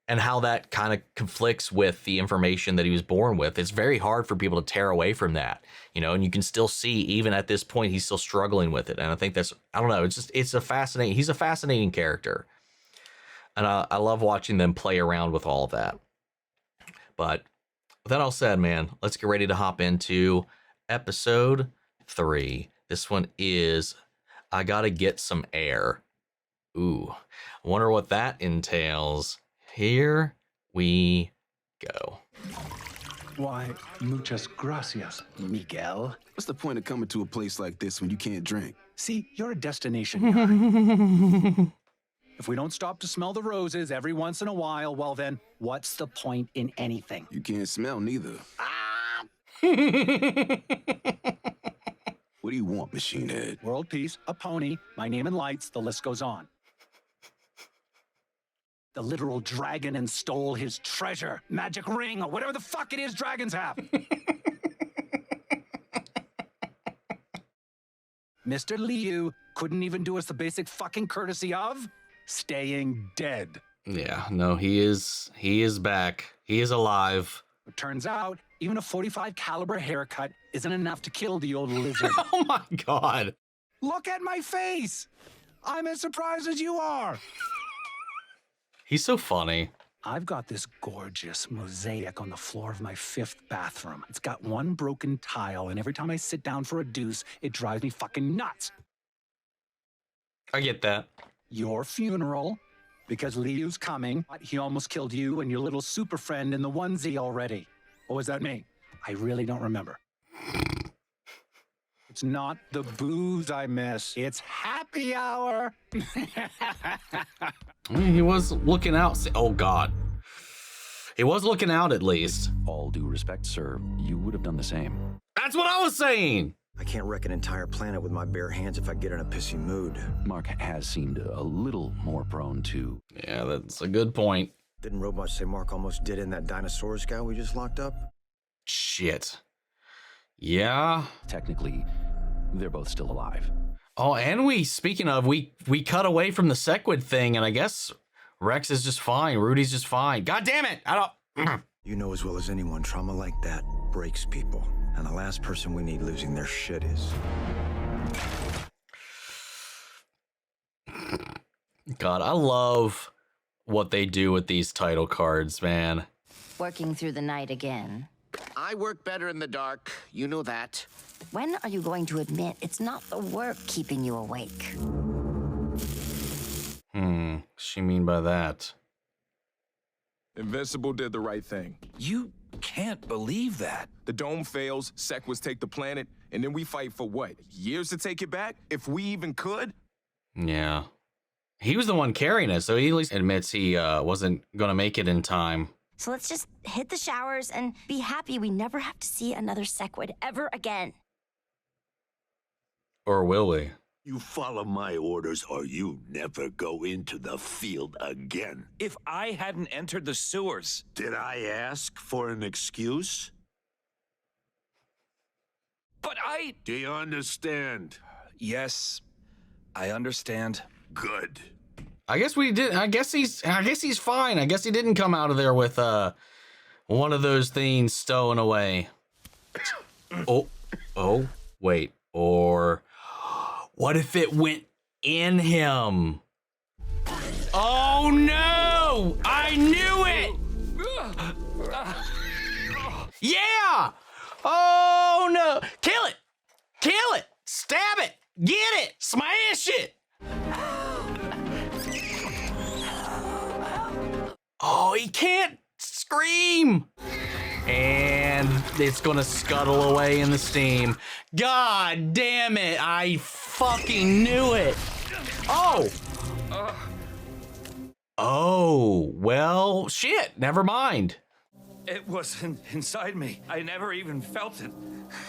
and how that kind of conflicts with the information that he was born with. It's very hard for people to tear away from that, and you can still see even at this point he's still struggling with it. And I think that's, I don't know, he's a fascinating character. And I love watching them play around with all of that. But with that all said, man, let's get ready to hop into episode 3. This one is I Gotta Get Some Air. Ooh, I wonder what that entails. Here we go. Why, muchas gracias, Miguel. What's the point of coming to a place like this when you can't drink? See, you're a destination guy. If we don't stop to smell the roses every once in a while, well then, what's the point in anything? You can't smell neither. What do you want, Machine Head? World peace, a pony, my name in lights, the list goes on. The literal dragon stole his treasure, magic ring, or whatever the fuck it is dragons have. Mr. Liu couldn't even do us the basic fucking courtesy of staying dead. Yeah, no, he is back. He is alive. It turns out, even a .45 caliber haircut isn't enough to kill the old lizard. Oh my God. Look at my face. I'm as surprised as you are. He's so funny. I've got this gorgeous mosaic on the floor of my 5th bathroom. It's got one broken tile, and every time I sit down for a deuce, it drives me fucking nuts. I get that. Your funeral, because Liu's coming. He almost killed you and your little super friend in the onesie already. What was that mean? I really don't remember. It's not the booze I miss. It's happy hour. I mean, he was looking out. Oh, God. He was looking out, at least. All all due respect, sir, you would have done the same. That's what I was saying. I can't wreck an entire planet with my bare hands if I get in a pissy mood. Mark has seemed a little more prone to... Yeah, that's a good point. Didn't robots say Mark almost did in that dinosaurus guy we just locked up? Shit. Yeah. Technically, they're both still alive. Oh, and speaking of, we cut away from the Sequid thing, and I guess Rex is just fine. Rudy's just fine. God damn it! I don't... You know as well as anyone, trauma like that breaks people. And the last person we need losing their shit is... God, I love what they do with these title cards, man. Working through the night again. I work better in the dark. You know that. When are you going to admit it's not the work keeping you awake? She mean by that? Invincible did the right thing. You can't believe that. The dome fails, Sequas take the planet, and then we fight for what? Years to take it back? If we even could? Yeah. He was the one carrying it, so he at least admits he wasn't gonna make it in time. So let's just hit the showers and be happy we never have to see another Sequid ever again. Or will we? You follow my orders or you never go into the field again. If I hadn't entered the sewers... Did I ask for an excuse? But I... Do you understand? Yes, I understand. Good. I guess we did. I guess he's fine. I guess he didn't come out of there with one of those things stolen away. Oh, wait. Or what if it went in him? Oh no! I knew it! Yeah! Oh no! Kill it! Kill it! Stab it! Get it! Smash it! Oh, he can't scream! And it's gonna scuttle away in the steam. God damn it, I fucking knew it! Oh! Oh, well, shit, never mind. It was inside me. I never even felt it.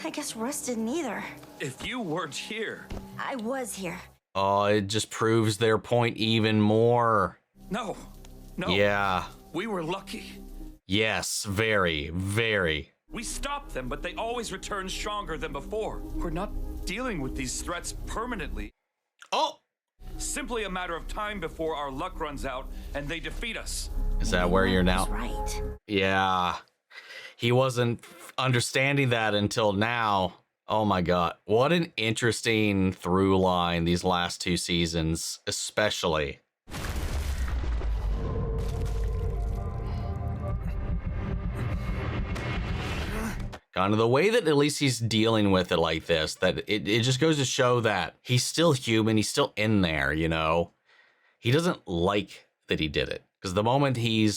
I guess Russ didn't either. If you weren't here... I was here. Oh, it just proves their point even more. No. Yeah. We were lucky. Yes, very, very. We stopped them, but they always return stronger than before. We're not dealing with these threats permanently. Oh! Simply a matter of time before our luck runs out and they defeat us. Is that where you're now? That's right. Yeah. He wasn't understanding that until now. Oh my God. What an interesting through line these last two seasons, especially. Kind of the way that at least he's dealing with it like this, that it just goes to show that he's still human, he's still in there, you know? He doesn't like that he did it. Because the moment he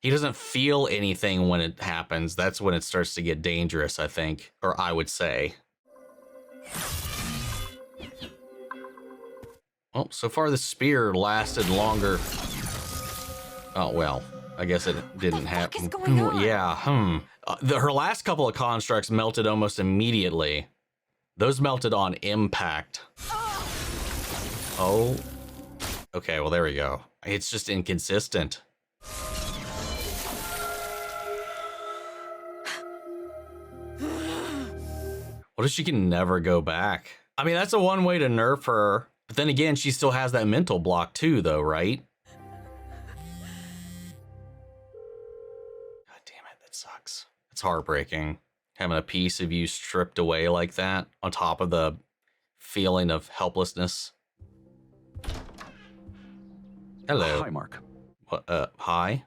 doesn't feel anything when it happens, that's when it starts to get dangerous, I think. Or I would say. Well, so far the spear lasted longer. Oh, well, I guess it didn't happen. What is going on? Yeah, her last couple of constructs melted almost immediately. Those melted on impact. Oh. Okay, well, there we go. It's just inconsistent. What if she can never go back? I mean, that's a one way to nerf her. But then again, she still has that mental block too, though, right? God damn it, that sucks. It's heartbreaking. Having a piece of you stripped away like that, on top of the feeling of helplessness. Hello. Hi, Mark. What, hi?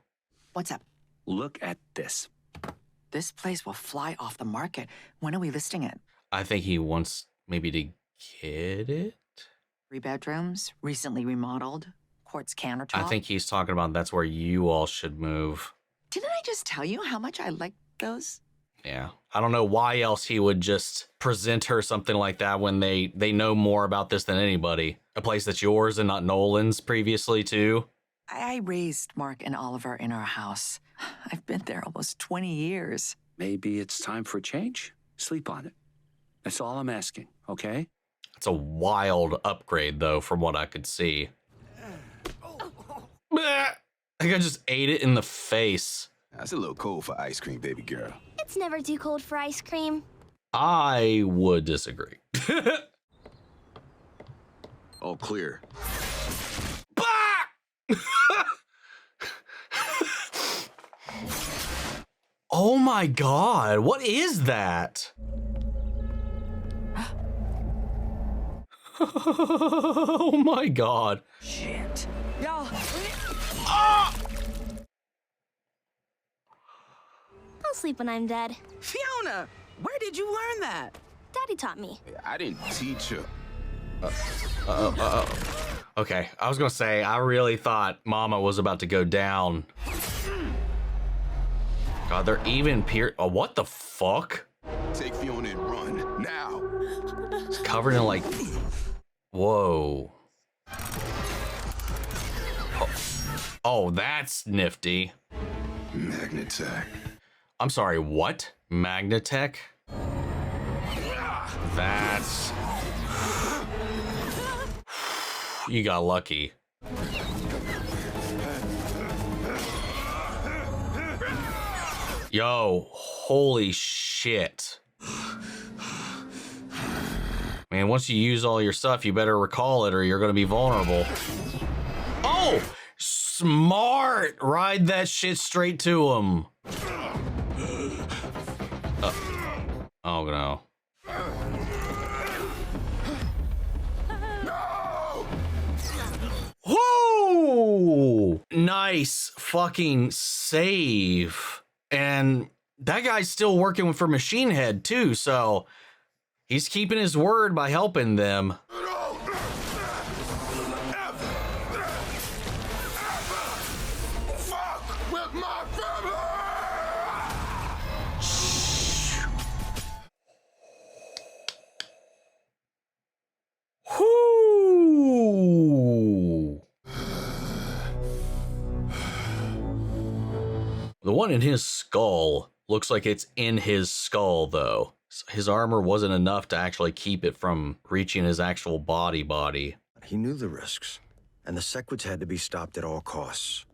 What's up? Look at this. This place will fly off the market. When are we listing it? I think he wants maybe to get it? 3 bedrooms, recently remodeled, quartz countertop. I think he's talking about that's where you all should move. Didn't I just tell you how much I like those? Yeah. I don't know why else he would just present her something like that when they know more about this than anybody. A place that's yours and not Nolan's previously, too. I raised Mark and Oliver in our house. I've been there almost 20 years. Maybe it's time for a change. Sleep on it. That's all I'm asking, okay? It's a wild upgrade, though, from what I could see. I think I just ate it in the face. That's a little cold for ice cream, baby girl. It's never too cold for ice cream. I would disagree. All clear. Oh my god, what is that? Oh my god. Shit. No. Ah! I'll sleep when I'm dead. Fiona, where did you learn that? Daddy taught me. I didn't teach her. Okay, I was gonna say, I really thought Mama was about to go down. God, they're even what the fuck? Take Fiona and run, now. It's covered in like, whoa. Oh, that's nifty. Magnatech. I'm sorry, what? Magnatech? That's... You got lucky. Yo, holy shit. Man, once you use all your stuff, you better recall it or you're gonna be vulnerable. Oh! Smart! Ride that shit straight to him. Oh no. Woo! Nice fucking save. And that guy's still working for Machine Head too, so he's keeping his word by helping them. Whoo! The one in his skull looks like it's in his skull, though. His armor wasn't enough to actually keep it from reaching his actual body. He knew the risks, and the Sequids had to be stopped at all costs.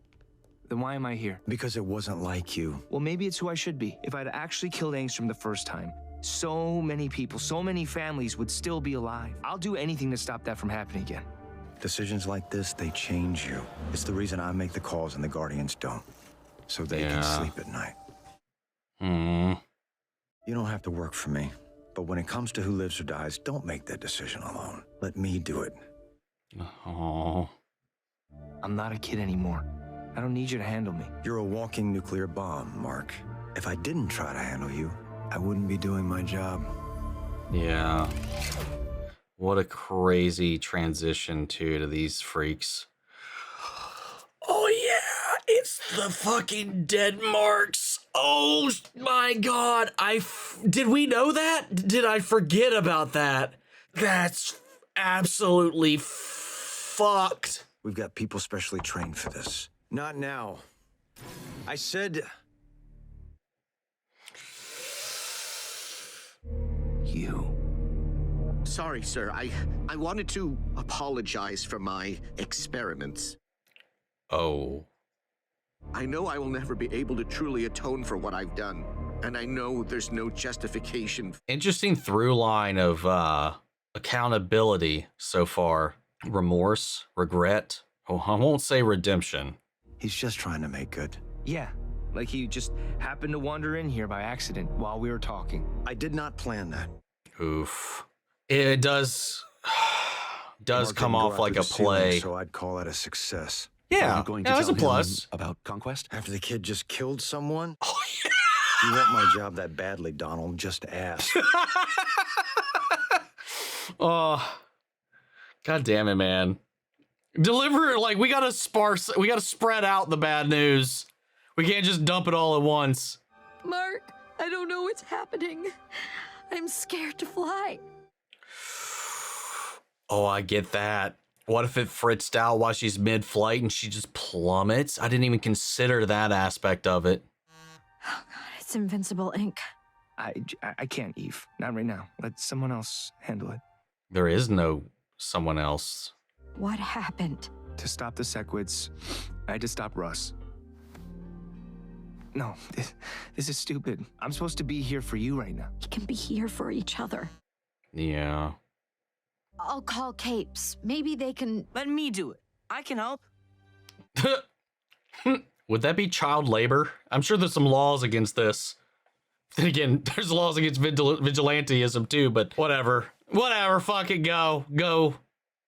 Then why am I here? Because it wasn't like you. Well, maybe it's who I should be. If I'd actually killed Angstrom the first time, so many people, so many families would still be alive. I'll do anything to stop that from happening again. Decisions like this, they change you. It's the reason I make the calls and the Guardians don't. So they can sleep at night. You don't have to work for me. But when it comes to who lives or dies, don't make that decision alone. Let me do it. Oh. I'm not a kid anymore. I don't need you to handle me. You're a walking nuclear bomb, Mark. If I didn't try to handle you, I wouldn't be doing my job. Yeah. What a crazy transition to these freaks. Oh yeah, it's the fucking dead marks. Oh my god, did we know that? Did I forget about that? That's absolutely fucked. We've got people specially trained for this. Not now. I said... You. Sorry, sir. I wanted to apologize for my experiments. Oh. I know I will never be able to truly atone for what I've done, and I know there's no justification. Interesting through line of accountability so far. Remorse, regret. Oh, I won't say redemption. He's just trying to make good. Yeah, like he just happened to wander in here by accident while we were talking. I did not plan that. Oof. It does come off like a play. So I'd call it a success. Yeah, Are you going to that's a tell plus. him about Conquest? After the kid just killed someone? Oh, yeah. You want my job that badly, Donald? Just ask. Oh, god damn it, man. Deliver it, like, we gotta spread out the bad news. We can't just dump it all at once. Mark, I don't know what's happening. I'm scared to fly. Oh, I get that. What if it fritzed out while she's mid-flight and she just plummets? I didn't even consider that aspect of it. Oh God, it's It's Invincible Inc. I can't, Eve. Not right now. Let someone else handle it. There is no someone else. What happened? To stop the Sequids, I had to stop Russ. No, this is stupid. I'm supposed to be here for you right now. We can be here for each other. Yeah. I'll call Capes. Maybe they can... Let me do it. I can help. Would that be child labor? I'm sure there's some laws against this. Then again, there's laws against vigilanteism too, but whatever. Whatever, fuck it, go. Go.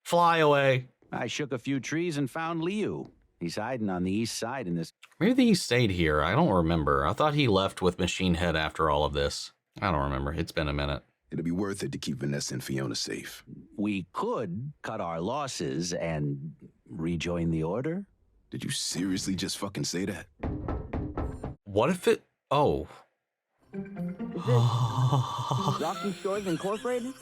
Fly away. I shook a few trees and found Liu. He's hiding on the east side in this... Maybe he stayed here. I don't remember. I thought he left with Machine Head after all of this. I don't remember. It's been a minute. It'll be worth it to keep Vanessa and Fiona safe. We could cut our losses and rejoin the Order. Did you seriously just fucking say that? What if it... Oh. Rocky Shores Incorporated?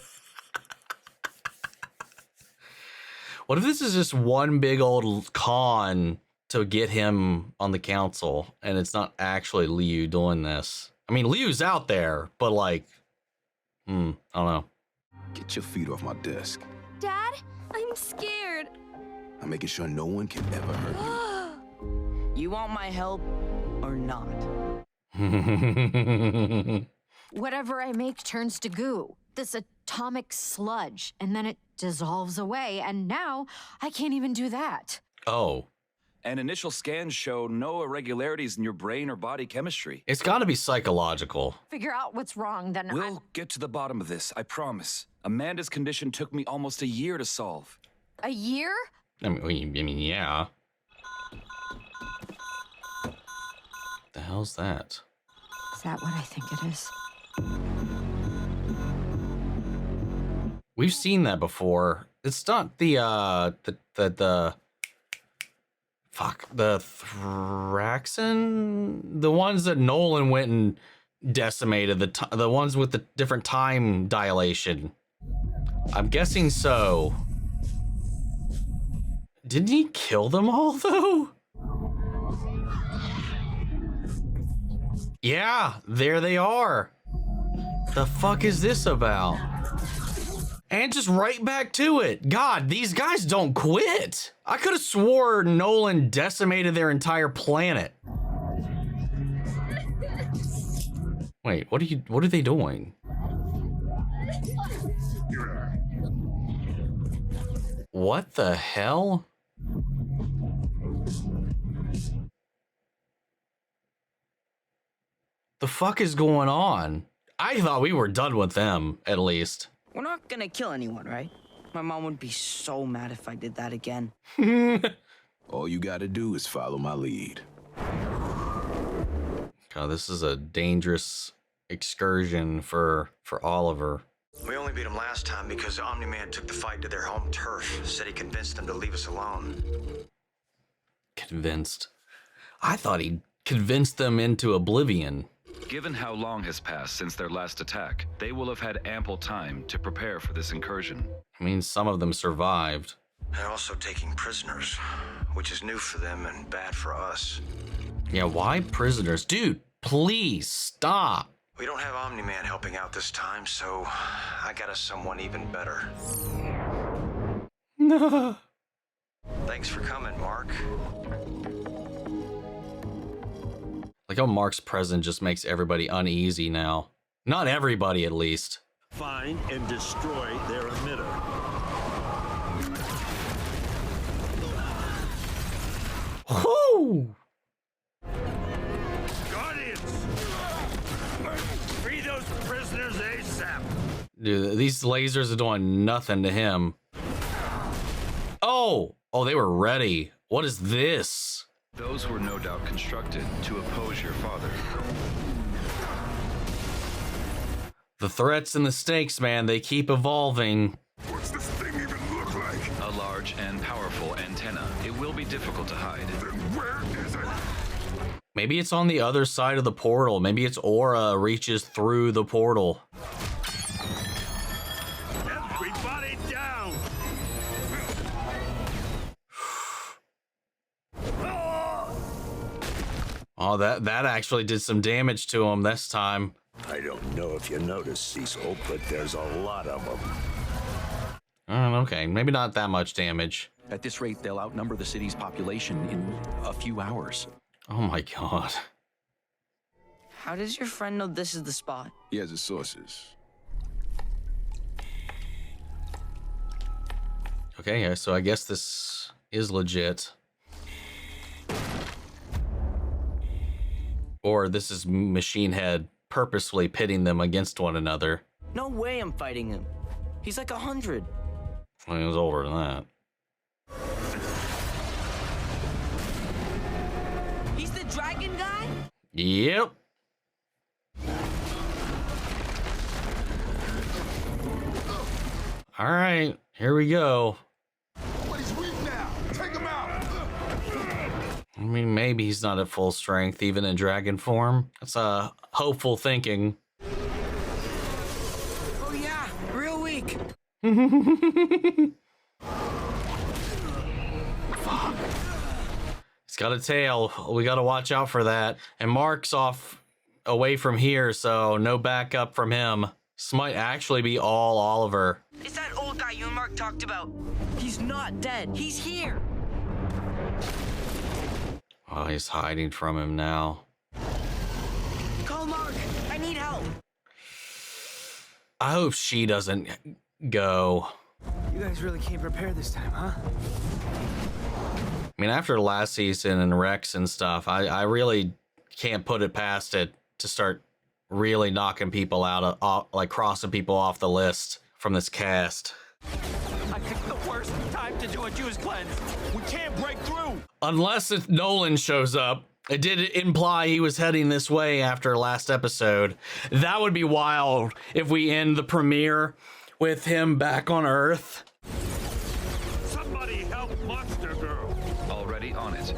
What if this is just one big old con to get him on the council, and it's not actually Liu doing this? I mean, Liu's out there, but like, I don't know. Get your feet off my desk. Dad, I'm scared. I'm making sure no one can ever hurt you. You want my help or not? Whatever I make turns to goo. This atomic sludge, and then it dissolves away, and now I can't even do that. Oh. And initial scans show no irregularities in your brain or body chemistry. It's got to be psychological. Figure out what's wrong, then We'll get to the bottom of this, I promise. Amanda's condition took me almost a year to solve. A year? I mean, yeah. The hell's that? Is that what I think it is? We've seen that before. It's not the Thraxan? The ones that Nolan went and decimated, the ones with the different time dilation. I'm guessing so. Didn't he kill them all, though? Yeah, there they are. The fuck is this about? And just right back to it. God, these guys don't quit. I could have swore Nolan decimated their entire planet. Wait, what are they doing? What the hell? The fuck is going on? I thought we were done with them, at least. We're not gonna kill anyone, right? My mom would be so mad if I did that again. All you gotta do is follow my lead. God, this is a dangerous excursion for Oliver. We only beat him last time because the omni-man took the fight to their home turf. Said he convinced them to leave us alone. Convinced. I thought he convinced them into oblivion. Given how long has passed since their last attack, they will have had ample time to prepare for this incursion. I mean, some of them survived. They're also taking prisoners, which is new for them and bad for us. Yeah, why prisoners? Dude, please stop. We don't have Omni-Man helping out this time, so I got us someone even better. No. Thanks for coming, Mark. Like how Mark's presence just makes everybody uneasy now. Not everybody, at least. Find and destroy their emitter. Whoo! Guardians! Free those prisoners ASAP! Dude, these lasers are doing nothing to him. Oh! Oh, they were ready. What is this? Those were no doubt constructed to oppose your father. The threats and the stakes, man, they keep evolving. What's this thing even look like? A large and powerful antenna. It will be difficult to hide. Then where is it? Maybe it's on the other side of the portal. Maybe its aura reaches through the portal. Everybody down! Oh, that actually did some damage to him this time. I don't know if you noticed, Cecil, but there's a lot of them. Okay, maybe not that much damage. At this rate, they'll outnumber the city's population in a few hours. Oh my god. How does your friend know this is the spot? He has his sources. Okay, yeah, so I guess this is legit. Or this is Machine Head purposefully pitting them against one another. No way I'm fighting him. He's like 100. Well, he was older than that. He's the dragon guy? Yep. All right, here we go. He's weak now. Take him out. I mean, maybe he's not at full strength, even in dragon form. That's hopeful thinking. Oh yeah, real weak. Fuck. He's got a tail. We got to watch out for that. And Mark's off away from here, so no backup from him. This might actually be all Oliver. It's that old guy you and Mark talked about. He's not dead. He's here. Oh, he's hiding from him now. Call Mark. I need help. I hope she doesn't go. You guys really came prepared this time, huh? I mean, after last season and Rex and stuff, I really can't put it past it to start really knocking people out of, like crossing people off the list from this cast. I picked the worst time to do a Jews cleanse. We can't break through. Unless if Nolan shows up. It did imply he was heading this way after last episode. That would be wild if we end the premiere with him back on Earth. Somebody help Monster Girl. Already on it.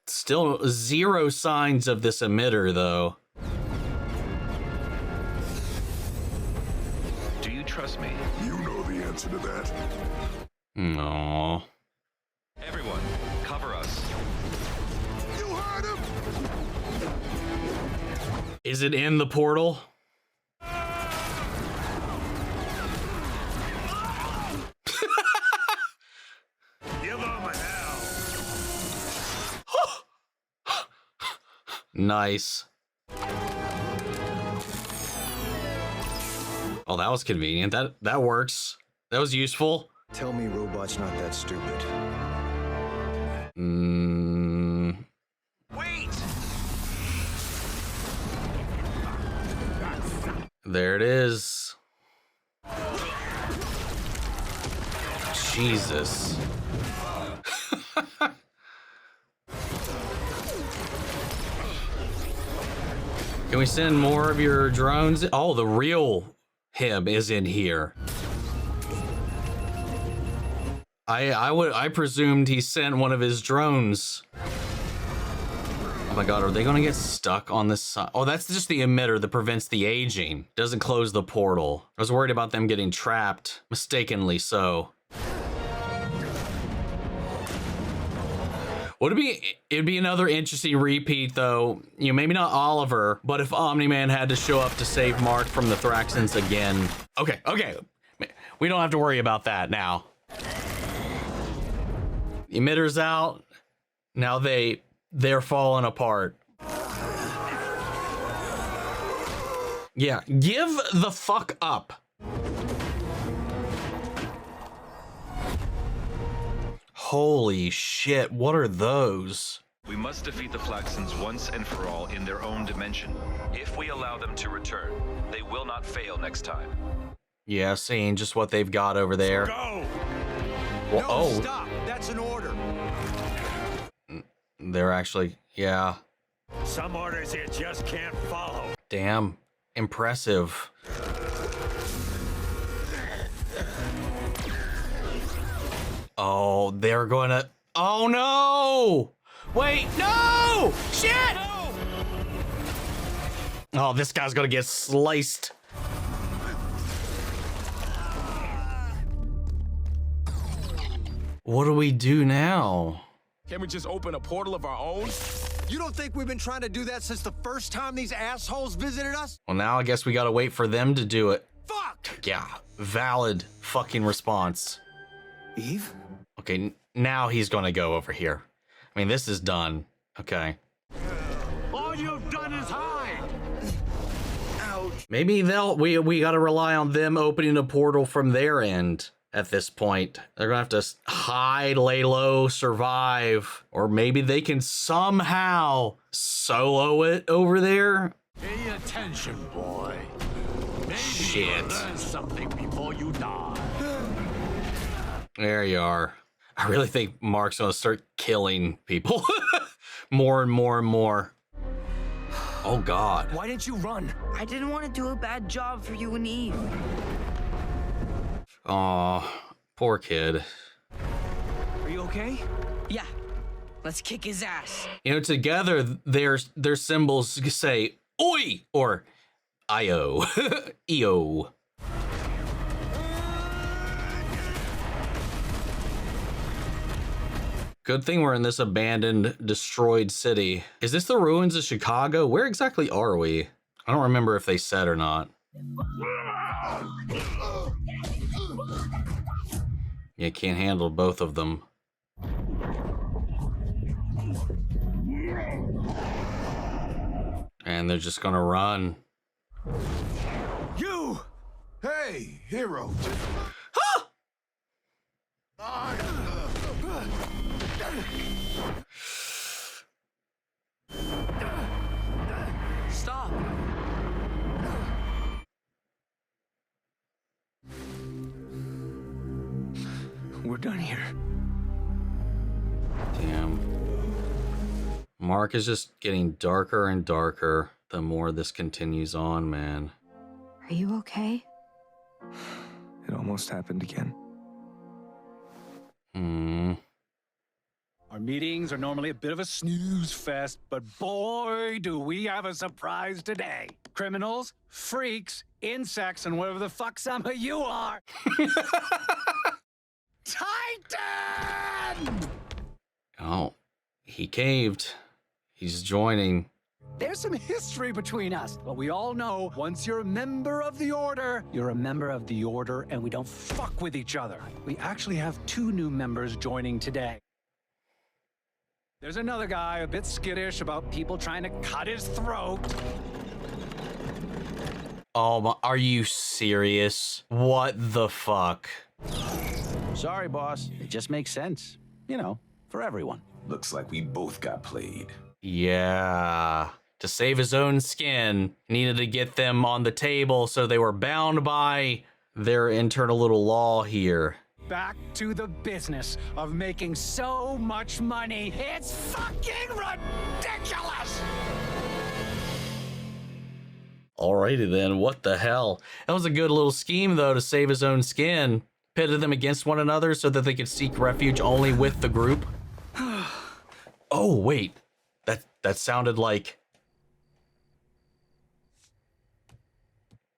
Still zero signs of this emitter, though. Do you trust me? You know the answer to that. No. Everyone, cover us. You heard him! Is it in the portal? Give them hell. Nice. Oh, that was convenient. That works. That was useful. Tell me robot's not that stupid. Wait! There it is. Jesus. Can we send more of your drones? Oh, the real him is in here. I presumed he sent one of his drones. Oh my god, are they gonna get stuck on this side? Oh, that's just the emitter that prevents the aging. Doesn't close the portal. I was worried about them getting trapped, mistakenly so. It'd be another interesting repeat though. You know, maybe not Oliver, but if Omni-Man had to show up to save Mark from the Thraxans again. Okay. We don't have to worry about that now. The emitter's out. Now they're falling apart. Yeah, give the fuck up. Holy shit, what are those? We must defeat the Flaxons once and for all in their own dimension. If we allow them to return, they will not fail next time. Yeah, seeing just what they've got over there. Go! Well, No, stop! That's an order. They're actually, yeah. Some orders you just can't follow. Damn, impressive. Oh, they're gonna, oh no! Wait, no! Shit! No! Oh, this guy's gonna get sliced. What do we do now? Can we just open a portal of our own? You don't think we've been trying to do that since the first time these assholes visited us? Well, now I guess we gotta wait for them to do it. Fuck! Yeah, valid fucking response. Eve? Okay, now he's gonna go over here. I mean, this is done. Okay. All you've done is hide! Ouch. Maybe we gotta rely on them opening a portal from their end at this point. They're gonna have to hide, lay low, survive, or maybe they can somehow solo it over there. Pay attention, boy. Maybe Shit. you'll learn something before you die. There you are. I really think Mark's gonna start killing people more and more and more. Oh God. Why didn't you run? I didn't want to do a bad job for you and Eve. Aw, poor kid. Are you okay? Yeah. Let's kick his ass. You know, together their symbols say "Oi" or "Io," "Eo." Good thing we're in this abandoned, destroyed city. Is this the ruins of Chicago? Where exactly are we? I don't remember if they said or not. You can't handle both of them. And they're just gonna run. You! Hey, hero. Stop. We're done here. Damn. Mark is just getting darker and darker the more this continues on, man. Are you okay? It almost happened again. Our meetings are normally a bit of a snooze fest, but boy, do we have a surprise today. Criminals, freaks, insects, and whatever the fuck some of you are. Titan! Oh, he caved. He's joining. There's some history between us, but we all know once you're a member of the Order, you're a member of the Order, and we don't fuck with each other. We actually have 2 new members joining today. There's another guy a bit skittish about people trying to cut his throat. Oh, are you serious? What the fuck? Sorry, boss. It just makes sense. You know, for everyone. Looks like we both got played. Yeah. To save his own skin, needed to get them on the table so they were bound by their internal little law here. Back to the business of making so much money. It's fucking ridiculous! Alrighty then, what the hell? That was a good little scheme though to save his own skin. Pitted them against one another so that they could seek refuge only with the group. Oh wait, that sounded like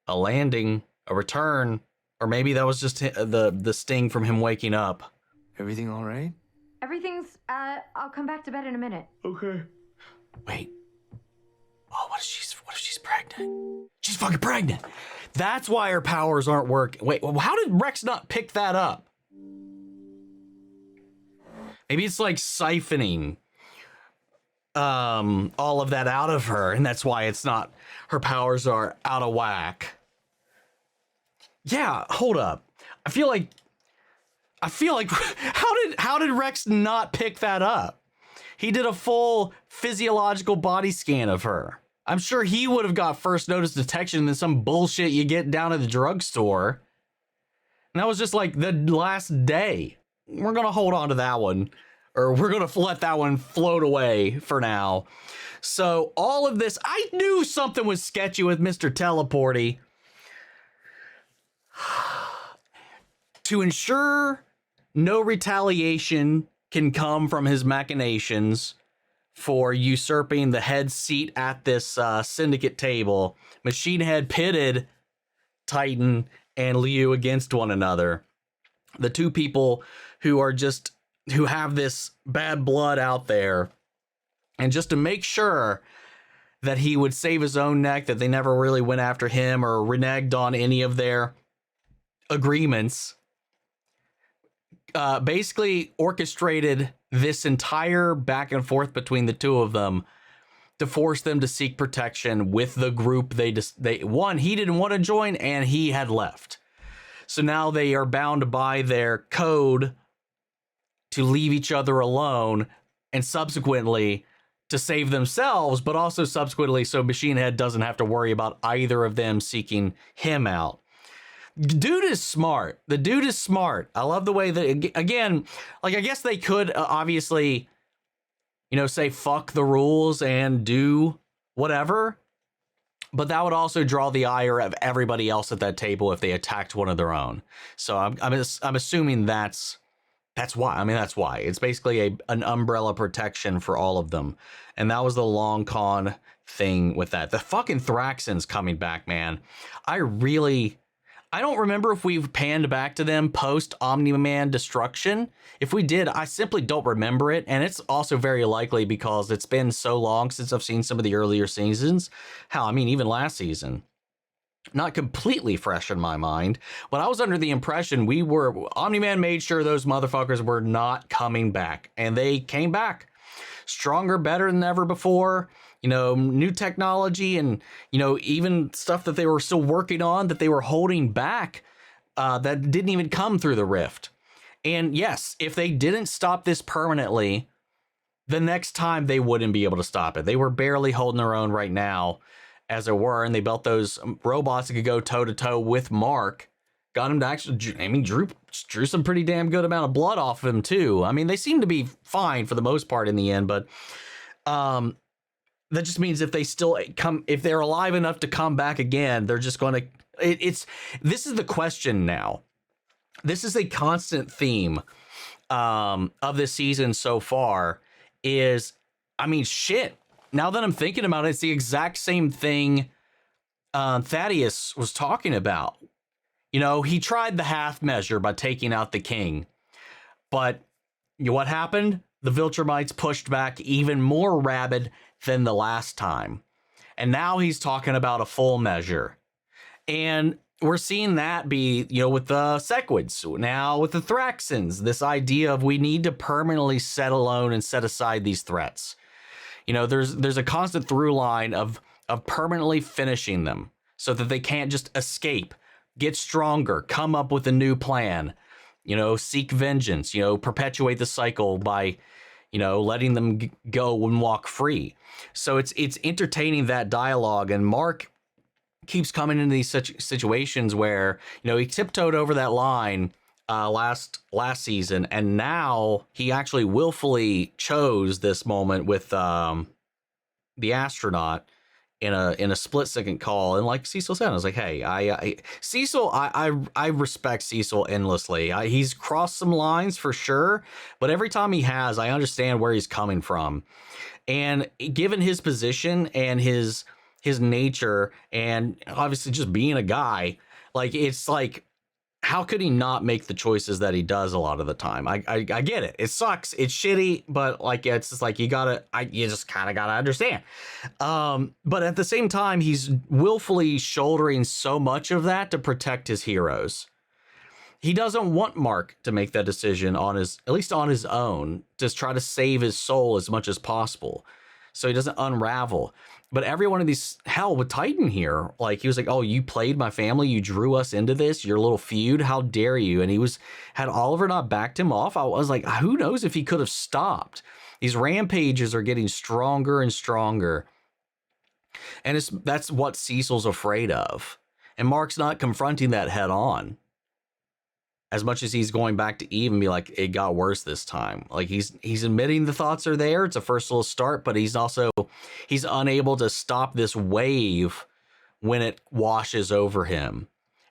a landing, a return, or maybe that was just the sting from him waking up. Everything all right? Everything's, I'll come back to bed in a minute. Okay. Wait. Oh, what if she's pregnant? She's fucking pregnant. That's why her powers aren't working. Wait, how did Rex not pick that up? Maybe it's like siphoning all of that out of her, and that's why it's not, her powers are out of whack. Yeah, hold up. I feel like how did Rex not pick that up? He did a full physiological body scan of her. I'm sure he would have got first notice detection than some bullshit you get down at the drugstore. And that was just like the last day. We're gonna hold on to that one, or we're gonna let that one float away for now. So all of this, I knew something was sketchy with Mr. Teleporty. To ensure no retaliation can come from his machinations for usurping the head seat at this syndicate table, Machine Head pitted Titan and Liu against one another. The two people who are just who have this bad blood out there. And just to make sure that he would save his own neck, that they never really went after him or reneged on any of their agreements, basically orchestrated this entire back and forth between the two of them to force them to seek protection with the group he didn't want to join, and he had left. So now they are bound by their code to leave each other alone, and subsequently to save themselves, but also subsequently so Machine Head doesn't have to worry about either of them seeking him out. Dude is smart. The dude is smart. I love the way that, again, like, I guess they could obviously, say fuck the rules and do whatever, but that would also draw the ire of everybody else at that table if they attacked one of their own. So I'm assuming that's why. I mean, that's why. It's basically an umbrella protection for all of them. And that was the long con thing with that. The fucking Thraxans coming back, man. I don't remember if we've panned back to them post Omni-Man destruction. If we did, I simply don't remember it. And it's also very likely because it's been so long since I've seen some of the earlier seasons. Even last season. Not completely fresh in my mind, but I was under the impression Omni-Man made sure those motherfuckers were not coming back, and they came back stronger, better than ever before. New technology and, even stuff that they were still working on that they were holding back that didn't even come through the rift. And yes, if they didn't stop this permanently, the next time they wouldn't be able to stop it. They were barely holding their own right now, as it were, and they built those robots that could go toe-to-toe with Mark. Got him to actually, drew some pretty damn good amount of blood off of him, too. I mean, they seem to be fine for the most part in the end, but that just means if they're alive enough to come back again, they're just going to, this is the question now. This is a constant theme of this season so far is, shit. Now that I'm thinking about it, it's the exact same thing Thaddeus was talking about. He tried the half measure by taking out the king. But what happened? The Viltrumites pushed back even more rabid than the last time. And now he's talking about a full measure. And we're seeing that be, with the Sequids, now with the Thraxans, this idea of we need to permanently set alone and set aside these threats. There's a constant through line of permanently finishing them so that they can't just escape, get stronger, come up with a new plan, seek vengeance, perpetuate the cycle by, letting them go and walk free. So it's entertaining that dialogue. And Mark keeps coming into these such situations where, he tiptoed over that line last season, and now he actually willfully chose this moment with the astronaut in a split-second call. And like Cecil said, I was like, hey, I respect Cecil endlessly. He's crossed some lines for sure, but every time he has, I understand where he's coming from. And given his position and his nature, and obviously just being a guy, it's like, how could he not make the choices that he does a lot of the time? I get it. It sucks. It's shitty, but it's just like you just kind of gotta understand. But at the same time, he's willfully shouldering so much of that to protect his heroes. He doesn't want Mark to make that decision at least on his own, to try to save his soul as much as possible, so he doesn't unravel. But every one of these, hell, with Titan here, he was like, oh, you played my family, you drew us into this, your little feud, how dare you? And had Oliver not backed him off, I was like, who knows if he could have stopped. These rampages are getting stronger and stronger. And that's what Cecil's afraid of. And Mark's not confronting that head on. As much as he's going back to Eve and be like, it got worse this time. He's admitting the thoughts are there. It's a first little start, but he's unable to stop this wave when it washes over him.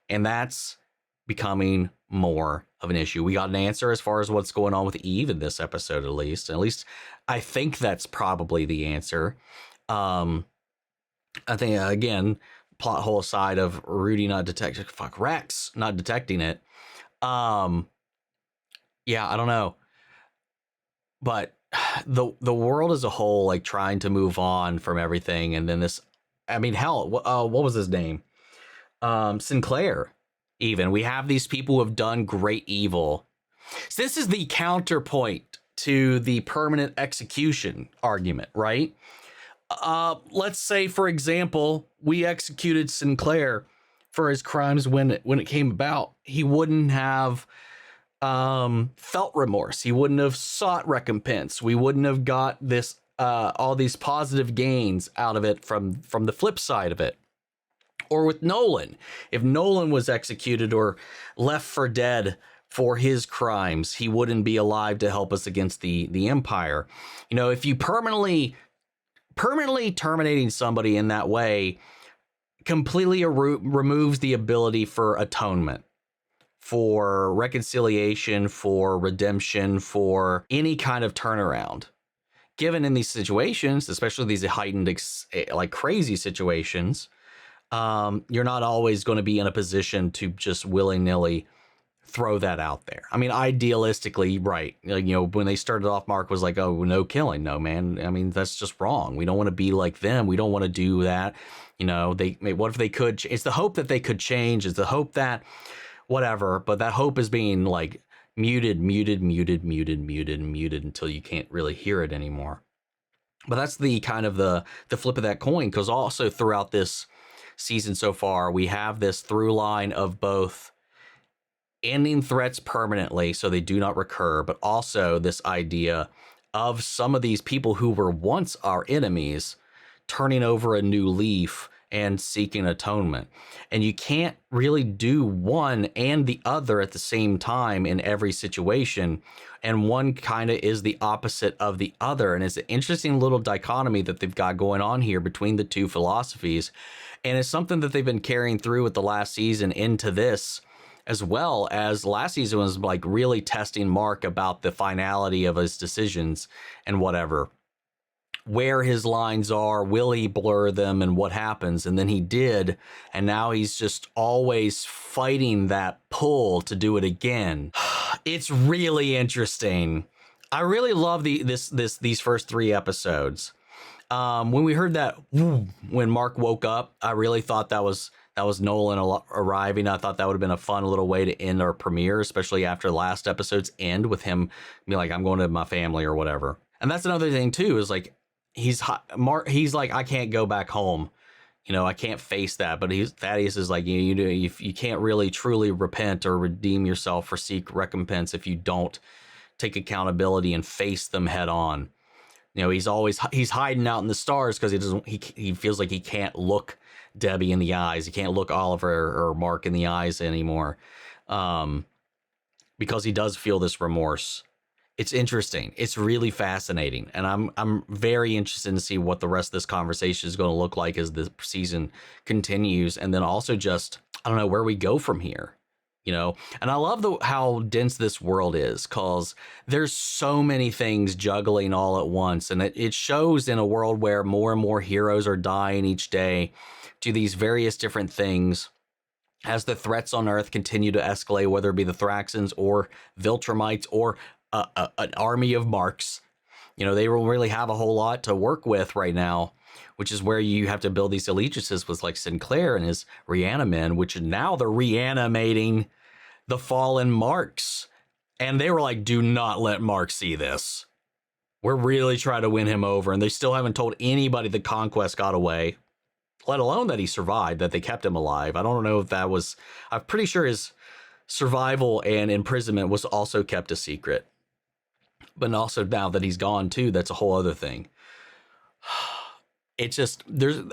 And that's becoming more of an issue. We got an answer as far as what's going on with Eve in this episode, at least. At least I think that's probably the answer. I think, again, plot hole aside of Rudy not detecting, Rex not detecting it. Yeah, I don't know. but the world as a whole, like trying to move on from everything, and then this, I mean, hell, what was his name? Sinclair. Even we have these people who have done great evil. So this is the counterpoint to the permanent execution argument, right? Let's say, for example, we executed Sinclair for his crimes when it came about. He wouldn't have felt remorse. He wouldn't have sought recompense. We wouldn't have got this all these positive gains out of it from the flip side of it. Or with Nolan, if Nolan was executed or left for dead for his crimes, he wouldn't be alive to help us against the Empire. You know, if you permanently terminating somebody in that way completely removes the ability for atonement, for reconciliation, for redemption, for any kind of turnaround. Given in these situations, especially these heightened, like crazy situations, you're not always going to be in a position to just willy-nilly throw that out there. I mean, idealistically, right. You know, when they started off, Mark was like, oh, no killing. No, man. I mean, that's just wrong. We don't want to be like them. We don't want to do that. You know, what if they could? It's the hope that they could change. It's the hope that whatever. But that hope is being like muted until you can't really hear it anymore. But that's the kind of the flip of that coin, because also throughout this season so far, we have this through line of both ending threats permanently so they do not recur, but also this idea of some of these people who were once our enemies turning over a new leaf and seeking atonement. And you can't really do one and the other at the same time in every situation. And one kind of is the opposite of the other. And it's an interesting little dichotomy that they've got going on here between the two philosophies. And it's something that they've been carrying through with the last season into this, as well as last season was like really testing Mark about the finality of his decisions and whatever, where his lines are, will he blur them, and what happens. And then he did, and now he's just always fighting that pull to do it again. It's really interesting. I really love these first 3 episodes. When we heard that when Mark woke up, I really thought that was Nolan arriving. I thought that would have been a fun little way to end our premiere, especially after the last episode's end with him being like, I'm going to my family or whatever. And that's another thing too, is like, he's like, I can't go back home. You know, I can't face that. But Thaddeus is like, you can't really truly repent or redeem yourself or seek recompense if you don't take accountability and face them head on. You know, he's hiding out in the stars because he feels like he can't look Debbie in the eyes. He can't look Oliver or Mark in the eyes anymore, because he does feel this remorse. It's interesting. It's really fascinating, and I'm very interested to see what the rest of this conversation is going to look like as the season continues, and then also just, I don't know, where we go from here. You know, and I love how dense this world is, because there's so many things juggling all at once. And it shows in a world where more and more heroes are dying each day to these various different things as the threats on Earth continue to escalate, whether it be the Thraxans or Viltrumites or an army of Marks. You know, they don't really have a whole lot to work with right now, which is where you have to build these allegiances with like Sinclair and his Reanimen, which now they're reanimating the fallen Marks. And they were like, do not let Mark see this. We're really trying to win him over. And they still haven't told anybody the Conquest got away, let alone that he survived, that they kept him alive. I don't know if that was, I'm pretty sure his survival and imprisonment was also kept a secret. But also now that he's gone too, that's a whole other thing. It's just,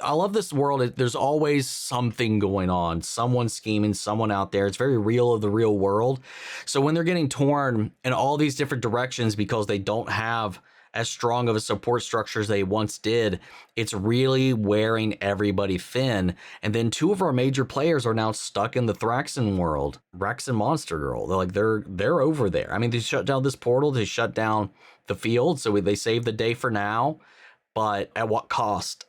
I love this world. There's always something going on, someone scheming, someone out there. It's very real of the real world. So when they're getting torn in all these different directions because they don't have as strong of a support structure as they once did, it's really wearing everybody thin. And then 2 of our major players are now stuck in the Thraxan world. Rex and Monster Girl, they're over there. I mean, they shut down this portal, they shut down the field, so they saved the day for now. But at what cost?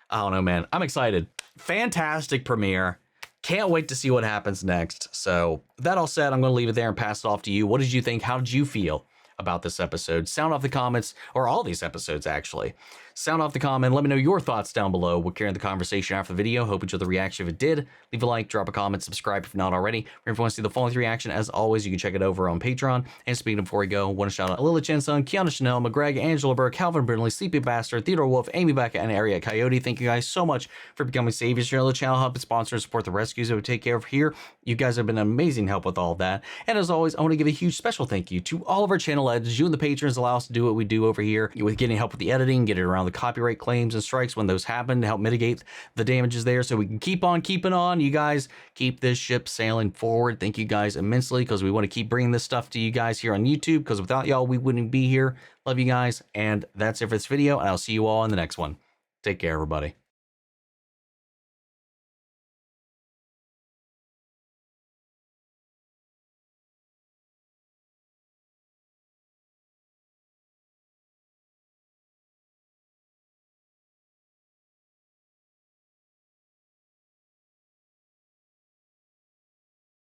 I don't know, man. I'm excited. Fantastic premiere. Can't wait to see what happens next. So that all said, I'm going to leave it there and pass it off to you. What did you think? How did you feel about this episode. Sound off the comments, or all these episodes actually. Sound off the comment. Let me know your thoughts down below. We'll carry the conversation after the video. Hope you enjoyed the reaction. If it did, leave a like, drop a comment, subscribe if not already. If you want to see the full reaction, as always, you can check it over on Patreon. And speaking of, before we go, I want to shout out Lily Chenson, Kiana Chanel, McGreg, Angela Burke, Calvin Brindley, Sleepy Bastard, Theodore Wolf, Amy Becca, and Ariel Coyote. Thank you guys so much for becoming saviors here on the channel, helping sponsor and support the rescues that we take care of here. You guys have been amazing help with all that. And as always, I want to give a huge special thank you to all of our channel editors. You and the patrons allow us to do what we do over here with getting help with the editing, getting around the copyright claims and strikes when those happen to help mitigate the damages there, so we can keep on keeping on. You guys keep this ship sailing forward. Thank you guys immensely, because we want to keep bringing this stuff to you guys here on YouTube, because without y'all we wouldn't be here. Love you guys, and that's it for this video, and I'll see you all in the next one. Take care, everybody.